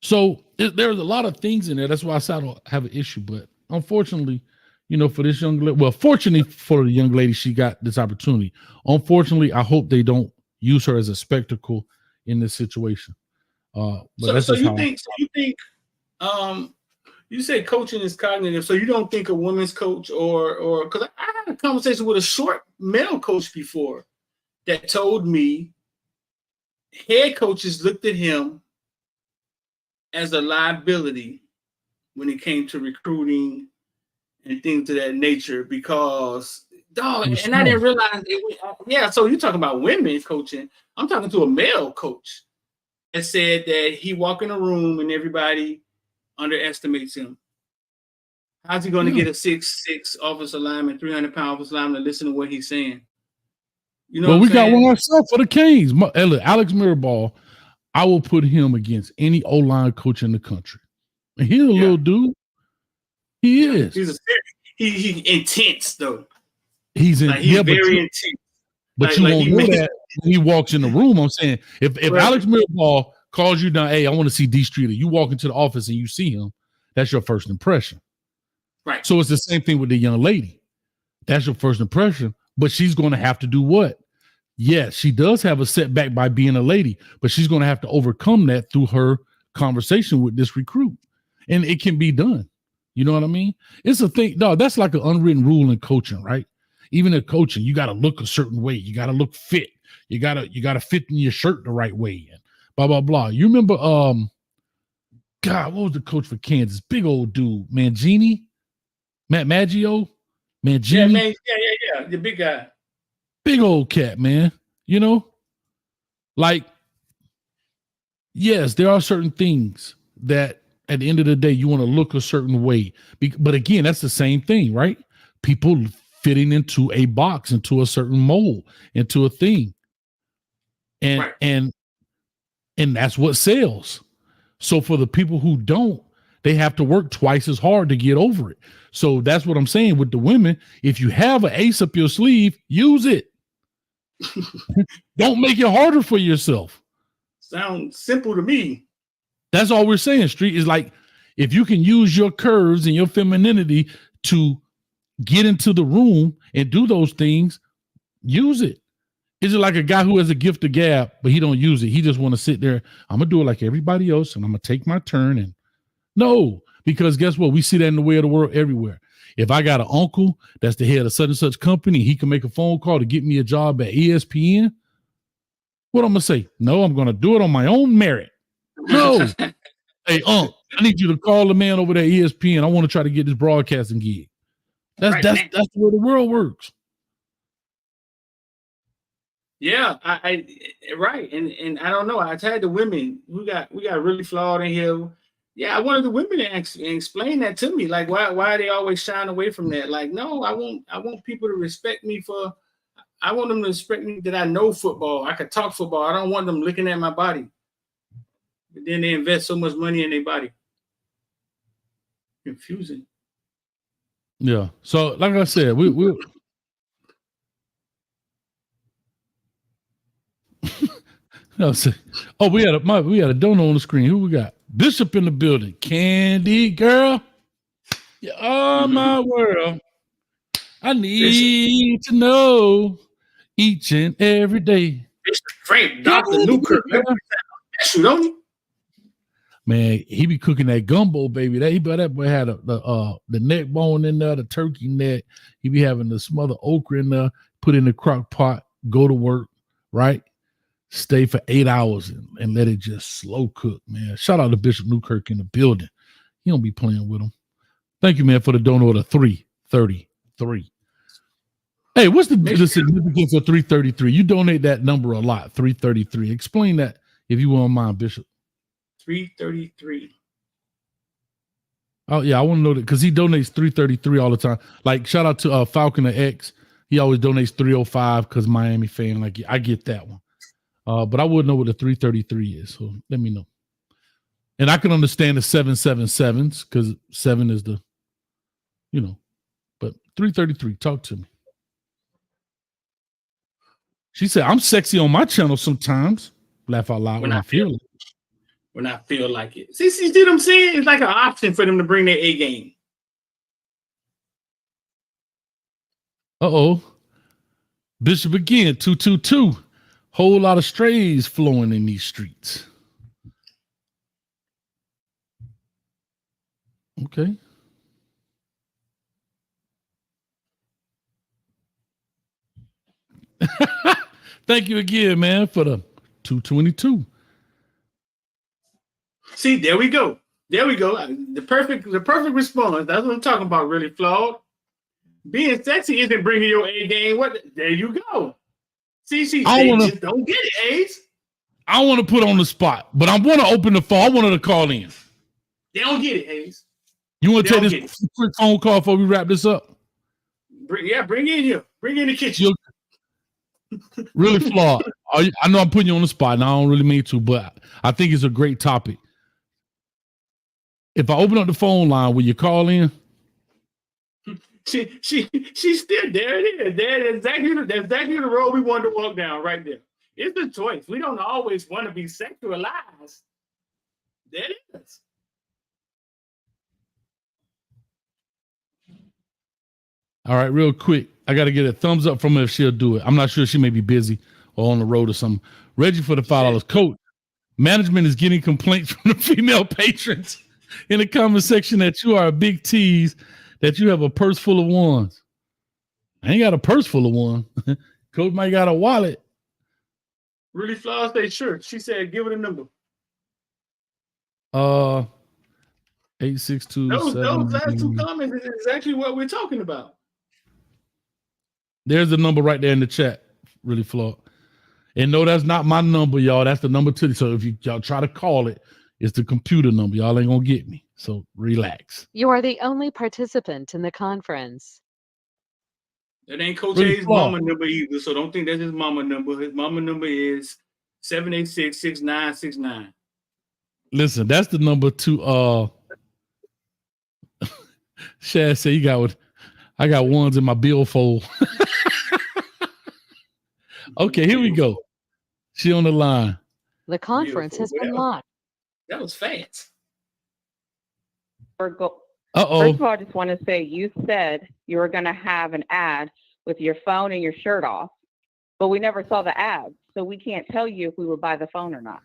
So there's a lot of things in there. That's why I said I don't have an issue. But unfortunately, for this young lady, well, fortunately for the young lady, she got this opportunity. Unfortunately, I hope they don't use her as a spectacle in this situation. But so you think you say coaching is cognitive, so you don't think a women's coach or because I had a conversation with a short male coach before that told me head coaches looked at him as a liability when it came to recruiting and things of that nature because and I didn't realize so you're talking about women coaching. I'm talking to a male coach that said that he walk in a room and everybody underestimates him. How's he going to get a 6'6" offensive lineman, 300-pound offensive lineman to listen to what he's saying? Well, we got one ourselves for the Kings. Alex Mirabal, I will put him against any O-line coach in the country. And he's a little dude. He is. He's intense though. He's very intense. But you won't know that when he walks in the room. I'm saying if Alex Mirabal calls you down, hey, I want to see D Streeter. You walk into the office and you see him. That's your first impression. Right. So it's the same thing with the young lady. That's your first impression. But she's going to have to do what? Yes, she does have a setback by being a lady, but she's going to have to overcome that through her conversation with this recruit. And it can be done. You know what I mean? It's a thing. No, that's like an unwritten rule in coaching, right? Even in coaching, you got to look a certain way. You got to look fit. You got to fit in your shirt the right way. And blah, blah, blah. You remember, God, what was the coach for Kansas? Big old dude, Mangini? Matt Maggio? Mangini? Yeah. The big guy. Big old cat, man. Like, yes, there are certain things that at the end of the day, you want to look a certain way. But again, that's the same thing, right? People fitting into a box, into a certain mold, into a thing. And that's what sells. So for the people who don't, they have to work twice as hard to get over it. So that's what I'm saying with the women. If you have an ace up your sleeve, use it. Don't make it harder for yourself. Sounds simple to me. That's all we're saying. Street is like, if you can use your curves and your femininity to get into the room and do those things, use it. Is it like a guy who has a gift of gab, but he don't use it? He just want to sit there. I'm gonna do it like everybody else, and I'm gonna take my turn. And no, because guess what? We see that in the way of the world everywhere. If I got an uncle that's the head of such and such company, he can make a phone call to get me a job at ESPN. What I'm gonna say? No, I'm gonna do it on my own merit. No, hey, I need you to call the man over there at ESPN. I want to try to get this broadcasting gig. That's the way the world works. Yeah, I right, and I don't know. I had the women. We got really flawed in here. Yeah, I wanted the women to explain that to me. Like, why are they always shying away from that? Like, no, I want people to respect me for. I want them to respect me that I know football. I can talk football. I don't want them looking at my body. But then they invest so much money in their body. Confusing. Yeah. So, like I said, we no, oh, we had a donor on the screen. Who we got? Bishop in the building. Candy girl. Yeah, oh my world. I need to know each and every day. Bishop Frank, Dr. Newkirk. That's you, don't he? Man, he be cooking that gumbo, baby. That boy had the neck bone in there, the turkey neck. He be having the smothered okra in there, put in the crock pot, go to work, right? Stay for 8 hours and let it just slow cook, man. Shout out to Bishop Newkirk in the building. He don't be playing with him. Thank you, man, for the donor to 333. Hey, what's the significance of 333? You donate that number a lot, 333. Explain that if you won't mind, Bishop. 333. Oh, yeah, I want to know that because he donates 333 all the time. Like, shout out to Falcon the X. He always donates 305 because Miami fan. Like, I get that one. But I wouldn't know what the 333 is. So let me know. And I can understand the 777s because 7 is the, but 333, talk to me. She said, I'm sexy on my channel sometimes. Laugh out loud when I feel it. When I feel like it. See what I'm saying? It's like an option for them to bring their A game. Uh-oh. Bishop again, 222. Whole lot of strays flowing in these streets. Okay. Thank you again, man, for the 222. See, there we go. The perfect response. That's what I'm talking about. Really flawed. Being sexy isn't bringing your A game. There you go. See, just don't get it, Ace. I want to put on the spot, but I want to open the phone. I want her to call in. They don't get it, Ace. You want to take this quick phone call before we wrap this up? Bring in here. Bring in the kitchen. Really flawed. I know I'm putting you on the spot, and I don't really mean to, but I think it's a great topic. If I open up the phone line, will you call in? She's still there. It is. That's exactly the road we want to walk down right there. It's a choice. We don't always want to be sexualized. There it is. All right, real quick. I got to get a thumbs up from her if she'll do it. I'm not sure. She may be busy or on the road or something. Reggie for the $5. Coach, management is getting complaints from the female patrons in the comment section that you are a big tease, that you have a purse full of ones. I ain't got a purse full of one. Coach might got a wallet. Really flawed say sure. She said, give it a number. 862. Those last two comments is exactly what we're talking about. There's the number right there in the chat. Really flawed. And no, that's not my number, y'all. That's the number to. So if y'all try to call it, it's the computer number. Y'all ain't gonna get me. So relax. You are the only participant in the conference. That ain't Coach A's mama number either. So don't think that's his mama number. His mama number is 786-6969. Listen, that's the number to Shad said, I got ones in my billfold. Okay, here we go. She on the line. The conference has been locked. That was fast. First Uh-oh. of all, I just want to say you said you were going to have an ad with your phone and your shirt off, but we never saw the ad, so we can't tell you if we would buy the phone or not.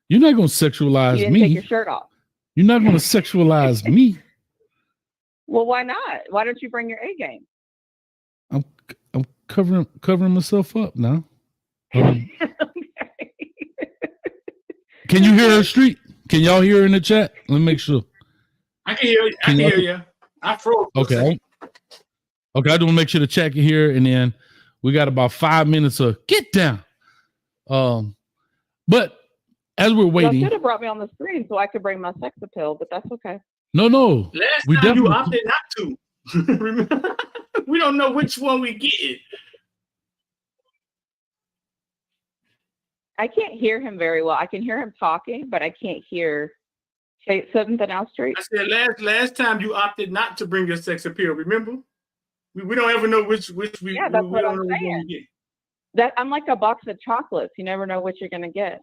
You're not going to You sexualize didn't me. take your shirt off. You're not going to sexualize me. Well, why not? Why don't you bring your A game? I'm covering myself up now. Can you hear her, Street? Can y'all hear her in the chat? Let me make sure. I can hear you. I can hear you. I froze. Okay. Okay, I just want to make sure the chat can hear, and then we got about 5 minutes of get down. But as we're waiting, You should have brought me on the screen so I could bring my sex appeal, but that's okay. No. Last time you opted not to. Remember? We don't know which one we get. I can't hear him very well. I can hear him talking, but I can't hear. Say something else, Street. I said last time you opted not to bring your sex appeal. Remember? We don't ever know which we. Yeah, that's what I'm know which one saying. we get. That I'm like a box of chocolates. You never know what you're gonna get.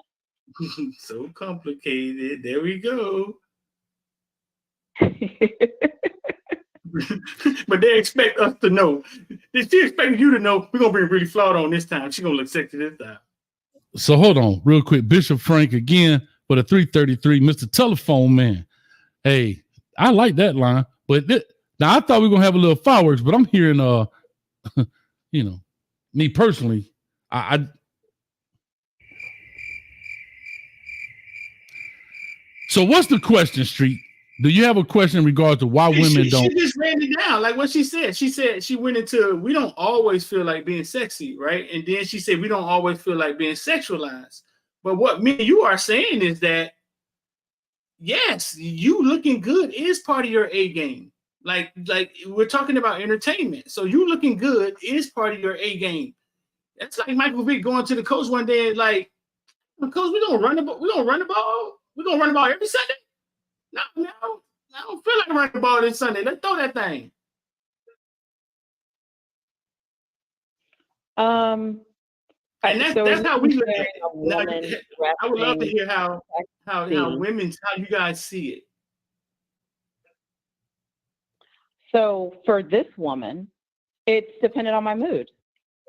So complicated. There we go. But they expect us to know. She expects you to know we're gonna bring really flawed on this time. She's gonna look sexy this time. So hold on real quick. Bishop Frank again with a 333, Mr. Telephone Man. Hey, I like that line, but now I thought we were gonna have a little fireworks, but I'm hearing you know, me personally, I so what's the question, Street? Do you have a question in regards to why women don't? She just ran it down, like what she said. She said she went into we don't always feel like being sexy, right? And then she said we don't always feel like being sexualized. But what me and you are saying is that yes, you looking good is part of your A game. Like we're talking about entertainment, so you looking good is part of your A game. That's like Michael Vick going to the coach one day and like, coach, we're gonna run the ball. We're gonna run the ball every Sunday. No, I don't feel like running the ball this Sunday. Let's throw that thing. And that's how we look at it. Now, I would love to hear how you guys see it. So for this woman, it's dependent on my mood.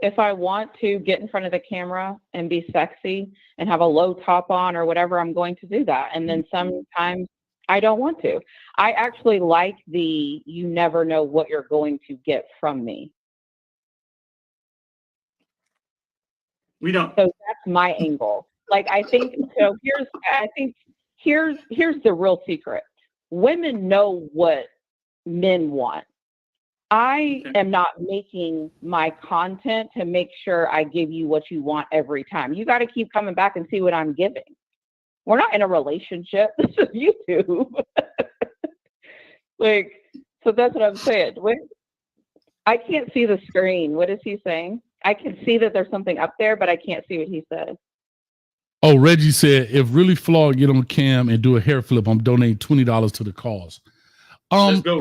If I want to get in front of the camera and be sexy and have a low top on or whatever, I'm going to do that. And then sometimes I don't want to. I actually like you never know what you're going to get from me. We don't. So that's my angle. Like, I think, so here's the real secret. Women know what men want. I am not making my content to make sure I give you what you want every time. You got to keep coming back and see what I'm giving. We're not in a relationship. This is YouTube. So that's what I'm saying. I can't see the screen. What is he saying? I can see that there's something up there, but I can't see what he said. Oh, Reggie said, if really flawed, get on cam and do a hair flip, I'm donating $20 to the cause. Let's go.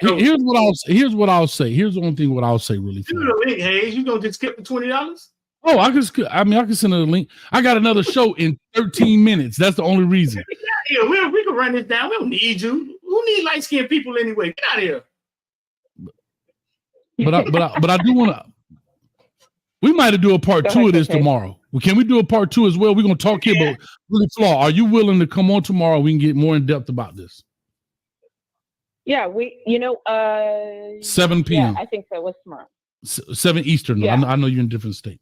Here's what I'll say. Here's the only thing what I'll say really. Send the link, Hayes. You gonna just skip the $20? Oh, I can send her the link. I got another show in 13 minutes. That's the only reason. Yeah, we can run this down. We don't need you. Who need light-skinned people anyway? Get out of here. But I do want to. We might do a part 2 of this tomorrow. Well, can we do a part 2 as well? We're gonna talk here about really flaw. Are you willing to come on tomorrow? We can get more in depth about this. Yeah, 7 p.m. Yeah, I think so. What's tomorrow? 7 Eastern. Yeah. I know you're in a different state.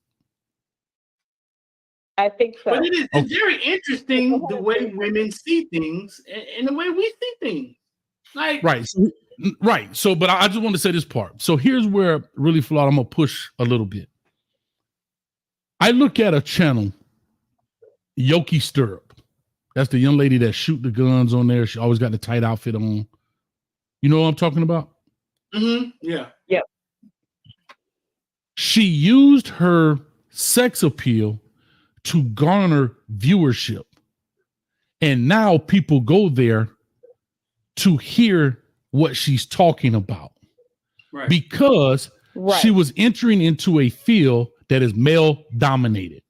I think so. But it's very interesting the way women see things and the way we see things. Right. So, but I just want to say this part. So here's where really flawed. I'm gonna push a little bit. I look at a channel, Yoki Stirrup. That's the young lady that shoot the guns on there. She always got the tight outfit on. You know what I'm talking about? Mm-hmm. Yeah. Yep. She used her sex appeal to garner viewership. And now people go there to hear what she's talking about. Right. Because she was entering into a field that is male dominated.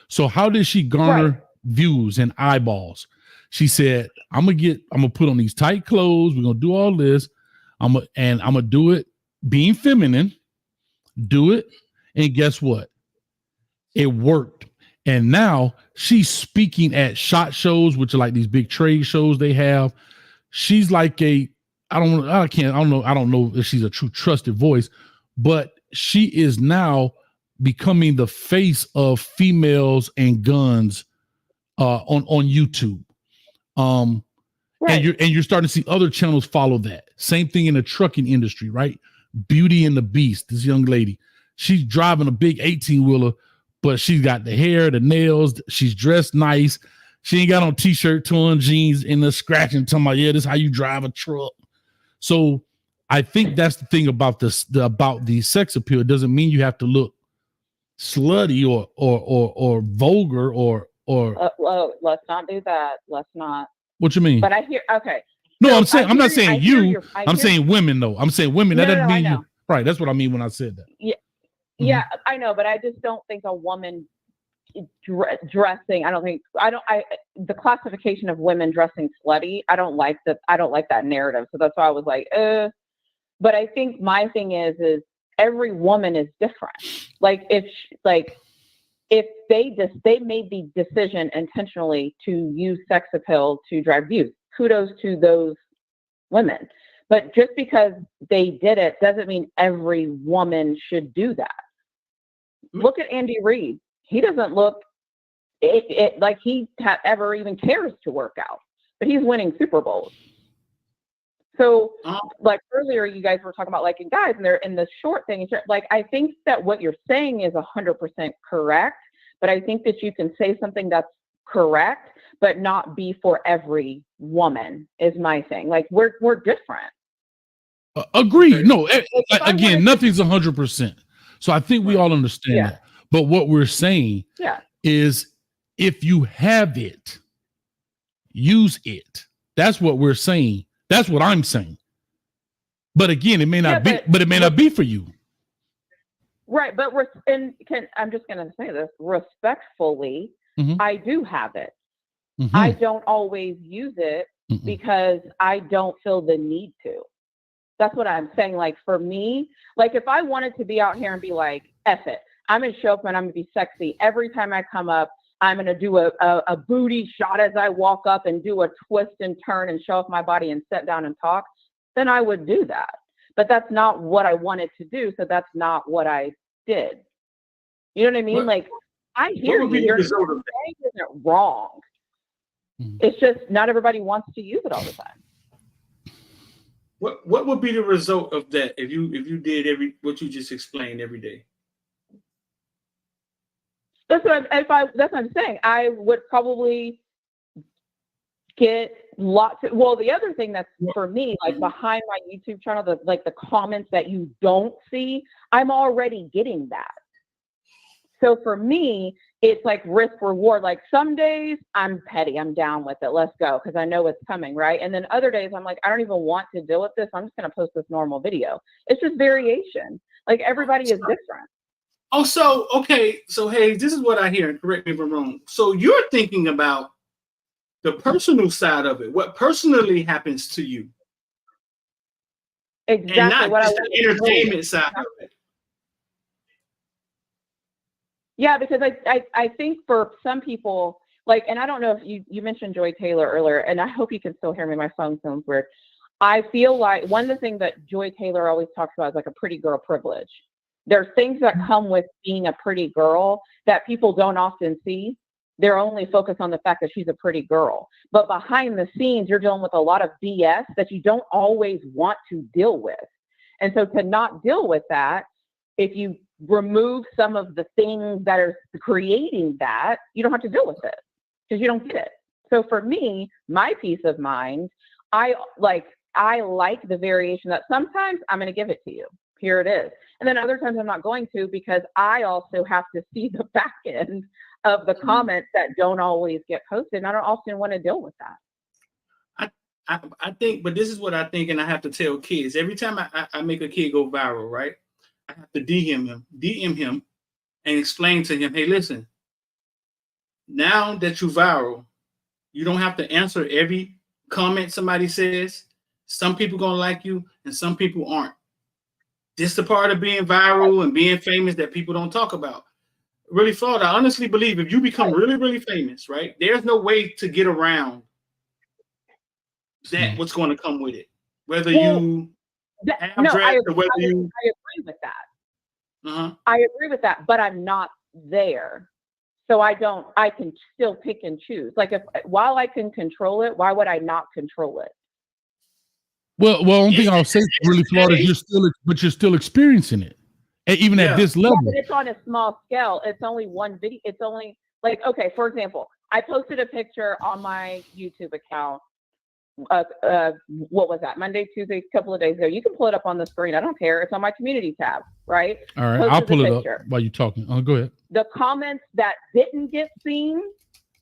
So how did she garner views and eyeballs? She said, I'm gonna put on these tight clothes. We're gonna do all this. I'm gonna do it being feminine, do it. And guess what? It worked. And now she's speaking at SHOT Shows, which are like these big trade shows they have. She's like I don't know if she's a true trusted voice, but she is now becoming the face of females and guns on YouTube. And you're starting to see other channels follow that. Same thing in the trucking industry, right? Beauty and the Beast, this young lady, she's driving a big 18-wheeler, but she's got the hair, the nails, she's dressed nice. She ain't got on t-shirt, torn jeans, and the scratching, talking about, yeah, this is how you drive a truck. So I think that's the thing about this, about the sex appeal. It doesn't mean you have to look slutty or vulgar or let's not do that. Let's not. What you mean? But I hear, okay. No, So I'm not saying you. I'm saying women, though. I'm saying women. That doesn't mean you. Right. That's what I mean when I said that. Yeah. Yeah, I know, but I just don't think a woman dressing. The classification of women dressing slutty. I don't like that narrative. So that's why I was like, But I think my thing is every woman is different. Like if they made the decision intentionally to use sex appeal to drive views, kudos to those women. But just because they did it doesn't mean every woman should do that. Look at Andy Reid. He doesn't look like he ever even cares to work out, but he's winning Super Bowls. So, like earlier, you guys were talking about liking guys, and they're in the short thing. Like, I think that what you're saying is 100% correct, but I think that you can say something that's correct, but not be for every woman. Is my thing. Like, we're different. Agreed. No, again, nothing's 100%. So I think we all understand that. But what we're saying is if you have it, use it. That's what we're saying. That's what I'm saying. But again, it may not be, but it may not be for you. Right. But I'm just going to say this respectfully. I do have it. I don't always use it because I don't feel the need to. That's what I'm saying. Like for me, like if I wanted to be out here and be like, F it, I'm going to show up and I'm going to be sexy. Every time I come up, I'm going to do a booty shot as I walk up and do a twist and turn and show off my body and sit down and talk, then I would do that. But that's not what I wanted to do. So that's not what I did. You know what I mean? Like I hear you. Your saying isn't wrong. It's just not everybody wants to use it all the time. What would be the result of that if you did what you just explained every day? That's what I'm saying. I would probably get lots of, well, the other thing that's for me, like behind my YouTube channel, the comments that you don't see, I'm already getting that. So for me, it's like risk reward. Like some days I'm petty, I'm down with it. Let's go. Cause I know it's coming. Right. And then other days I'm like, I don't even want to deal with this. I'm just going to post this normal video. It's just variation. Like everybody is different. Oh, so, okay. So, hey, this is what I hear. Correct me if I'm wrong. So you're thinking about the personal side of it. What personally happens to you. Exactly. And not what just the entertainment side of it. Yeah, because I think for some people, like, and I don't know if you mentioned Joy Taylor earlier, and I hope you can still hear me. My phone sounds weird. I feel like one of the things that Joy Taylor always talks about is like a pretty girl privilege. There's things that come with being a pretty girl that people don't often see. They're only focused on the fact that she's a pretty girl. But behind the scenes, you're dealing with a lot of BS that you don't always want to deal with. And so to not deal with that, if you remove some of the things that are creating that, you don't have to deal with it because you don't get it. So for me, my peace of mind, I like the variation that sometimes I'm going to give it to you. Here it is. And then other times I'm not going to, because I also have to see the back end of the comments that don't always get posted. And I don't often want to deal with that. I think, but this is what I think, and I have to tell kids every time I make a kid go viral, right? I have to DM him, and explain to him, hey, listen, now that you're viral, you don't have to answer every comment somebody says. Some people gonna like you, and some people aren't. This is the part of being viral and being famous that people don't talk about. Really flawed. I honestly believe if you become really, really famous, right, there's no way to get around that. What's going to come with it, whether you have dreads or whether I agree with that. I agree with that, but I'm not there, so I can still pick and choose. Like while I can control it, why would I not control it? Well, one thing I'll say really, Florida, is you're still experiencing it, even at this level. Yeah, but it's on a small scale. It's only one video. It's only like, okay, for example, I posted a picture on my YouTube account. What was that? Monday, Tuesday, a couple of days ago. You can pull it up on the screen. I don't care. It's on my community tab, right? All right, I'll pull it up while you're talking. Go ahead. The comments that didn't get seen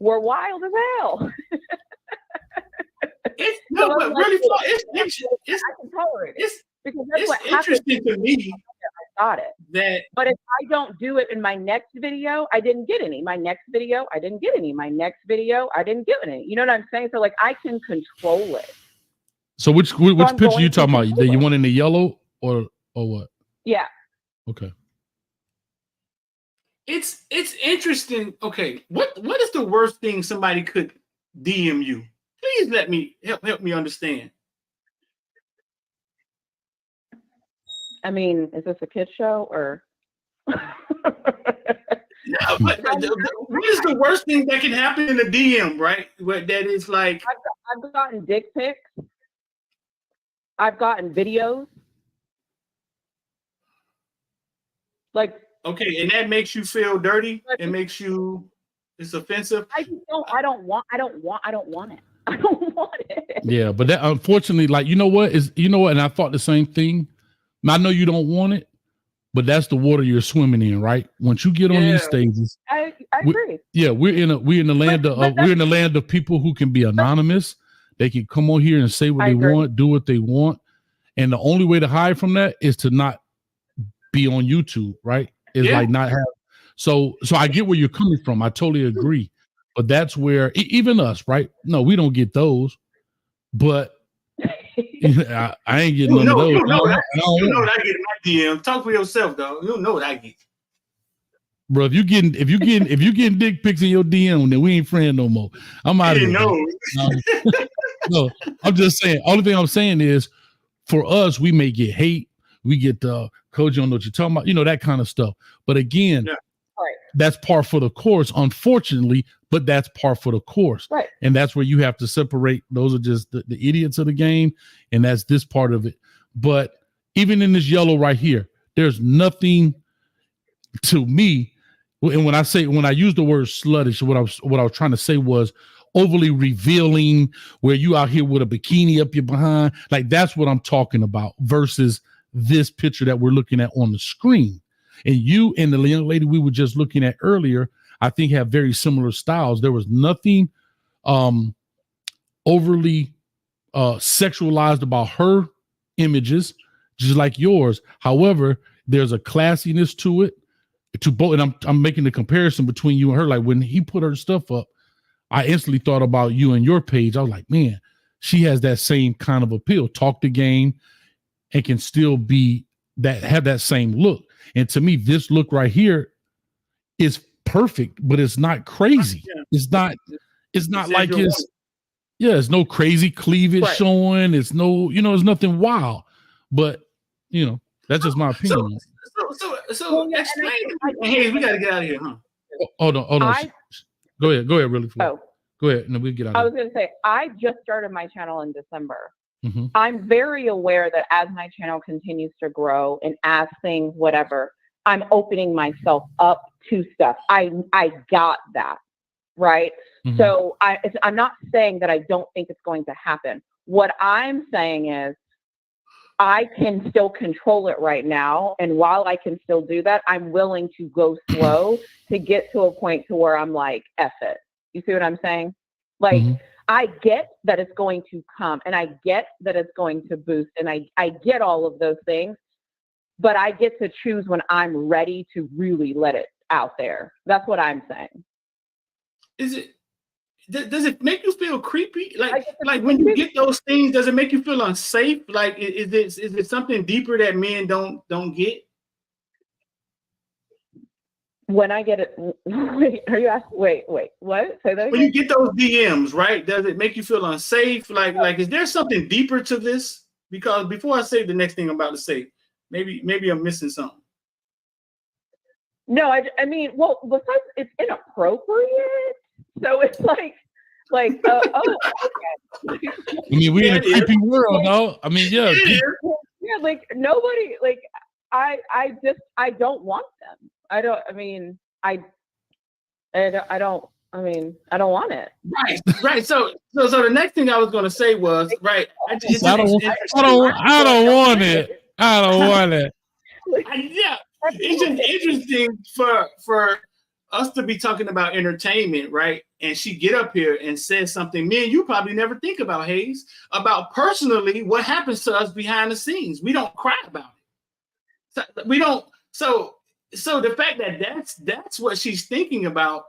were wild as hell. It's interesting to me. I got it. But if I don't do it in my next video, I didn't get any. My next video, I didn't get any. My next video, I didn't get any. You know what I'm saying? So like I can control it. So which picture are you talking about? That you want in the yellow or what? Yeah. Okay. It's interesting. Okay, what is the worst thing somebody could DM you? Please let me help me understand. I mean, is this a kid show or? No, but what is the worst thing that can happen in a DM, right? That is like I've gotten dick pics. I've gotten videos. Like okay, and that makes you feel dirty. It makes you. It's offensive. I don't want it. I don't want it. Yeah, but that unfortunately, like you know what, and I thought the same thing. I know you don't want it, but that's the water you're swimming in, right? Once you get on these stages, I agree. We're in the land of people who can be anonymous. They can come on here and say what they want, do what they want, and the only way to hide from that is to not be on YouTube, right? It's like not have. So I get where you're coming from. I totally agree. But that's where even us, right? No, we don't get those. But I ain't getting none of those. You know what I get in my DM. Talk for yourself, though. You don't know what I get. Bro, if you getting dick pics in your DM, then we ain't friends no more. I'm out of here. No, I'm just saying. Only thing I'm saying is, for us, we may get hate. We get coach, you don't know what you're talking about. That kind of stuff. But again, that's par for the course, unfortunately. But that's par for the course, right? And that's where you have to separate. Those are just the idiots of the game, and that's this part of it. But even in this yellow right here, there's nothing to me. And when I use the word sluttish, what I was trying to say was overly revealing, where you out here with a bikini up your behind. Like that's what I'm talking about versus this picture that we're looking at on the screen. And you and the young lady we were just looking at earlier, I think have very similar styles. There was nothing overly sexualized about her images, just like yours. However, there's a classiness to it. To both, and I'm making the comparison between you and her. Like when he put her stuff up, I instantly thought about you and your page. I was like, man, she has that same kind of appeal. Talk the game and can still have that same look. And to me, this look right here is perfect, but it's not crazy. It's not like it's no crazy cleavage showing. It's no, it's nothing wild. But that's just my opinion. So explain. Hey, we gotta get out of here, huh? Hold on. Go ahead, really. Go ahead, and then we'll get out. I was gonna say I just started my channel in December. Mm-hmm. I'm very aware that as my channel continues to grow and as things, whatever, I'm opening myself up to stuff. I got that, right? Mm-hmm. So I'm not saying that I don't think it's going to happen. What I'm saying is I can still control it right now. And while I can still do that, I'm willing to go slow to get to a point to where I'm like, F it. You see what I'm saying? Like, I get that it's going to come, and I get that it's going to boost, and I get all of those things, but I get to choose when I'm ready to really let it out there. That's what I'm saying. Does it make you feel creepy? Like when you get those things, does it make you feel unsafe? Like is it something deeper that men don't get? When I get it, wait, are you asking? Wait, what? Say that again? When you get those DMs, right? Does it make you feel unsafe? Like is there something deeper to this? Because before I say the next thing I'm about to say, maybe I'm missing something. No, I mean, well, besides it's inappropriate, so it's like, okay. I mean, we're in a creepy world, though. I mean, yeah, like nobody, like I don't want them. I don't want it. Right. So the next thing I was going to say was, right. I don't want it. I don't want it. Yeah, it's just interesting for us to be talking about entertainment, right? And she get up here and says something, man, you probably never think about, Hayes, about personally what happens to us behind the scenes. We don't cry about it. So we don't. So the fact that that's what she's thinking about,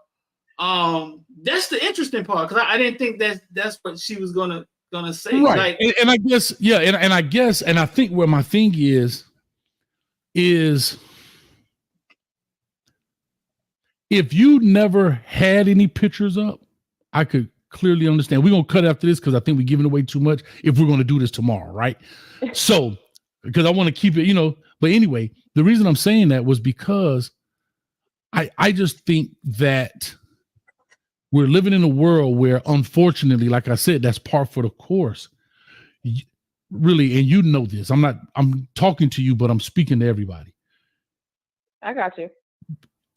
that's the interesting part, because I didn't think that's what she was gonna say. Right. Like, and I guess, yeah, and I guess, and I think where my thing is if you never had any pictures up, I could clearly understand. We're gonna cut after this because I think we're giving away too much if we're gonna do this tomorrow, right? So, because I want to keep it, but anyway, the reason I'm saying that was because I just think that we're living in a world where, unfortunately, like I said, that's par for the course. Really, and you know this. I'm talking to you, but I'm speaking to everybody. I got you.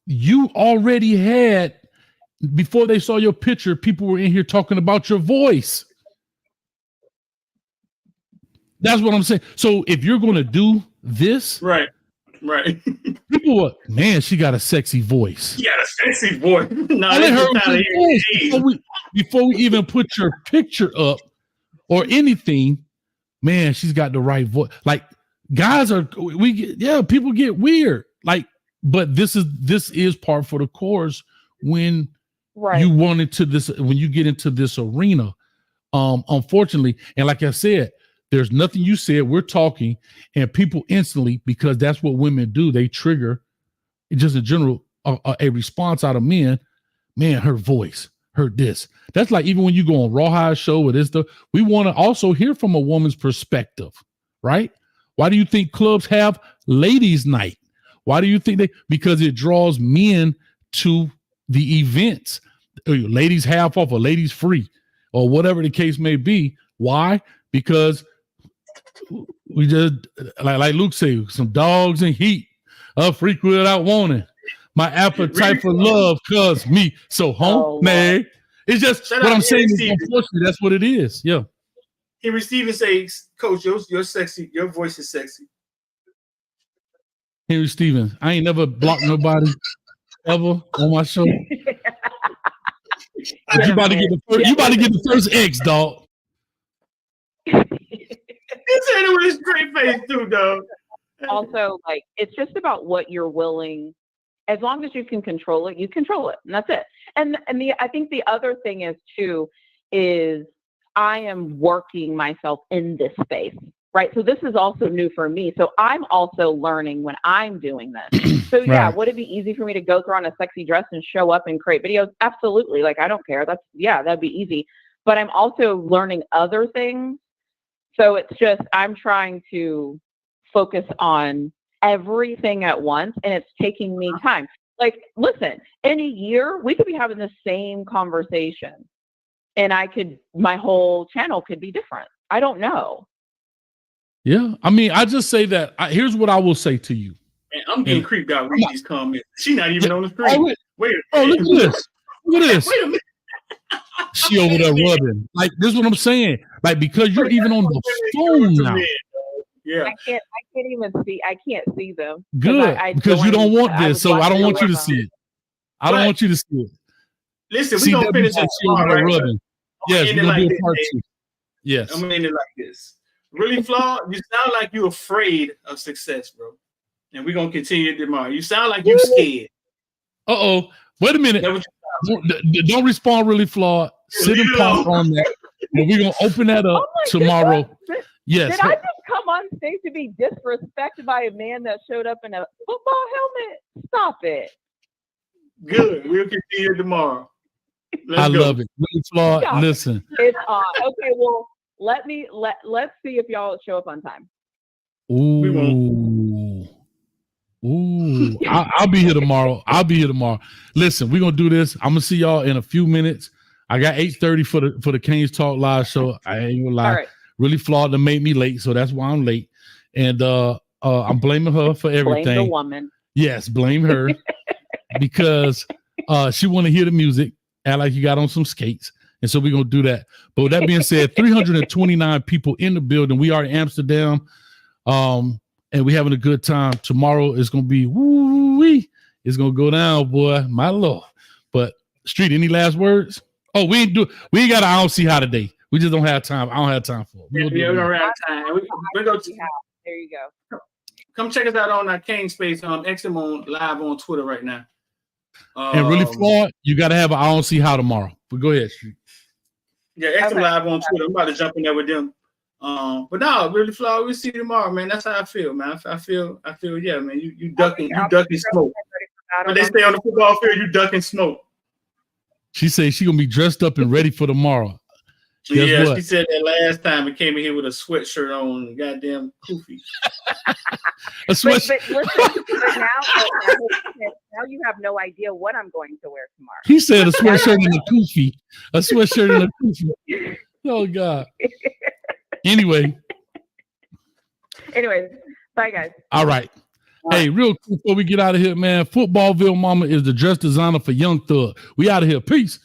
You already had, before they saw your picture, people were in here talking about your voice. That's what I'm saying. So if you're going to do this, right. People were, man, she got a sexy voice. She got a sexy voice. No, I heard before we even put your picture up or anything, man, she's got the right voice. Like, guys people get weird. Like, but this is part for the course when you when you get into this arena. Unfortunately, and like I said, there's nothing you said. We're talking, and people instantly, because that's what women do, they trigger, just in general, a response out of men. Man, her voice, her this. That's like even when you go on Rawhide show with this stuff, we want to also hear from a woman's perspective, right? Why do you think clubs have ladies' night? Why do you think because it draws men to the events. Ladies half off or ladies free or whatever the case may be. Why? Because we just, like Luke said, some dogs in heat, a freak without warning. My appetite for love cause me so homemade. It's just what I'm saying is, unfortunately, that's what it is. Yeah. Henry Stevens says, Coach, you're sexy. Your voice is sexy. Henry Stevens, I ain't never blocked nobody ever on my show. You about to get the first X, dog. He said it with a straight face too, dog. Also, like, it's just about what you're willing. As long as you can control it, you control it, and that's it. And I think the other thing is too is I am working myself in this space, right? So this is also new for me. So I'm also learning when I'm doing this. So yeah, would it be easy for me to go throw on a sexy dress and show up and create videos? Absolutely. Like, I don't care. That'd be easy. But I'm also learning other things. So it's just, I'm trying to focus on everything at once, and it's taking me time. Like, listen, in a year, we could be having the same conversation, and my whole channel could be different. I don't know. Yeah. I mean, I just say that, here's what I will say to you. Man, I'm getting creeped out with these comments. She's not even on the screen. Wait a minute. Look at this. Look at this. Wait a minute. She over there rubbing. Like, this is what I'm saying. Like, because you're even on the phone now. Yeah. I can't even see. I can't see them. Good. Because you don't want this. So I don't want you to see it. I don't want you to see it. Listen, we're going to finish this tomorrow, right? Yes, end we're it gonna like do a this, part Dave. 2. Yes. I'm gonna end it like this. Really flawed. You sound like you're afraid of success, bro. And we're gonna continue tomorrow. You sound like you scared. Uh-oh. Wait a minute. That what Don't respond really flawed. Sit and pause on that. And we're gonna open that up tomorrow. Yes. Did I just come on stage to be disrespected by a man that showed up in a football helmet? Stop it. Good. We'll continue tomorrow. I love it. Really flawed. Stop Listen. It's on. Okay, well, let's see if y'all show up on time. Ooh. Ooh. I'll be here tomorrow. Listen, we're gonna do this. I'm gonna see y'all in a few minutes. I got 8:30 for the Canes Talk live show. I ain't gonna lie. All right. Really flawed to make me late, so that's why I'm late. And I'm blaming her for everything. Blame the woman. Yes, blame her because she want to hear the music, act like you got on some skates. And so we're gonna do that. But with that being said, 329 people in the building. We are in Amsterdam. And we having a good time. Tomorrow is gonna be woo-wee. It's gonna go down, boy. My lord. But Street, any last words? Oh, we ain't got I don't see how today. We just don't have time. I don't have time for it. We don't have time. We go there you go. Come check us out on our King Space. XM on live on Twitter right now. And really flawed, you gotta have I don't see how tomorrow. But go ahead, Street. Yeah, XM live on Twitter. I'm about to jump in there with them. But no, really flawed. We'll see you tomorrow, man. That's how I feel, man. I feel, yeah, man. You ducking smoke. When they stay on the football field, you ducking smoke. She says she gonna be dressed up and ready for tomorrow. Guess what? She said that last time and came in here with a sweatshirt on and goddamn koofy. A sweatshirt. But now you have no idea what I'm going to wear tomorrow. He said a sweatshirt and a koofy. A sweatshirt and a koofy. Oh God. Anyway, bye guys. All right. Hey, real quick before we get out of here, man. Footballville Mama is the dress designer for Young Thug. We out of here. Peace.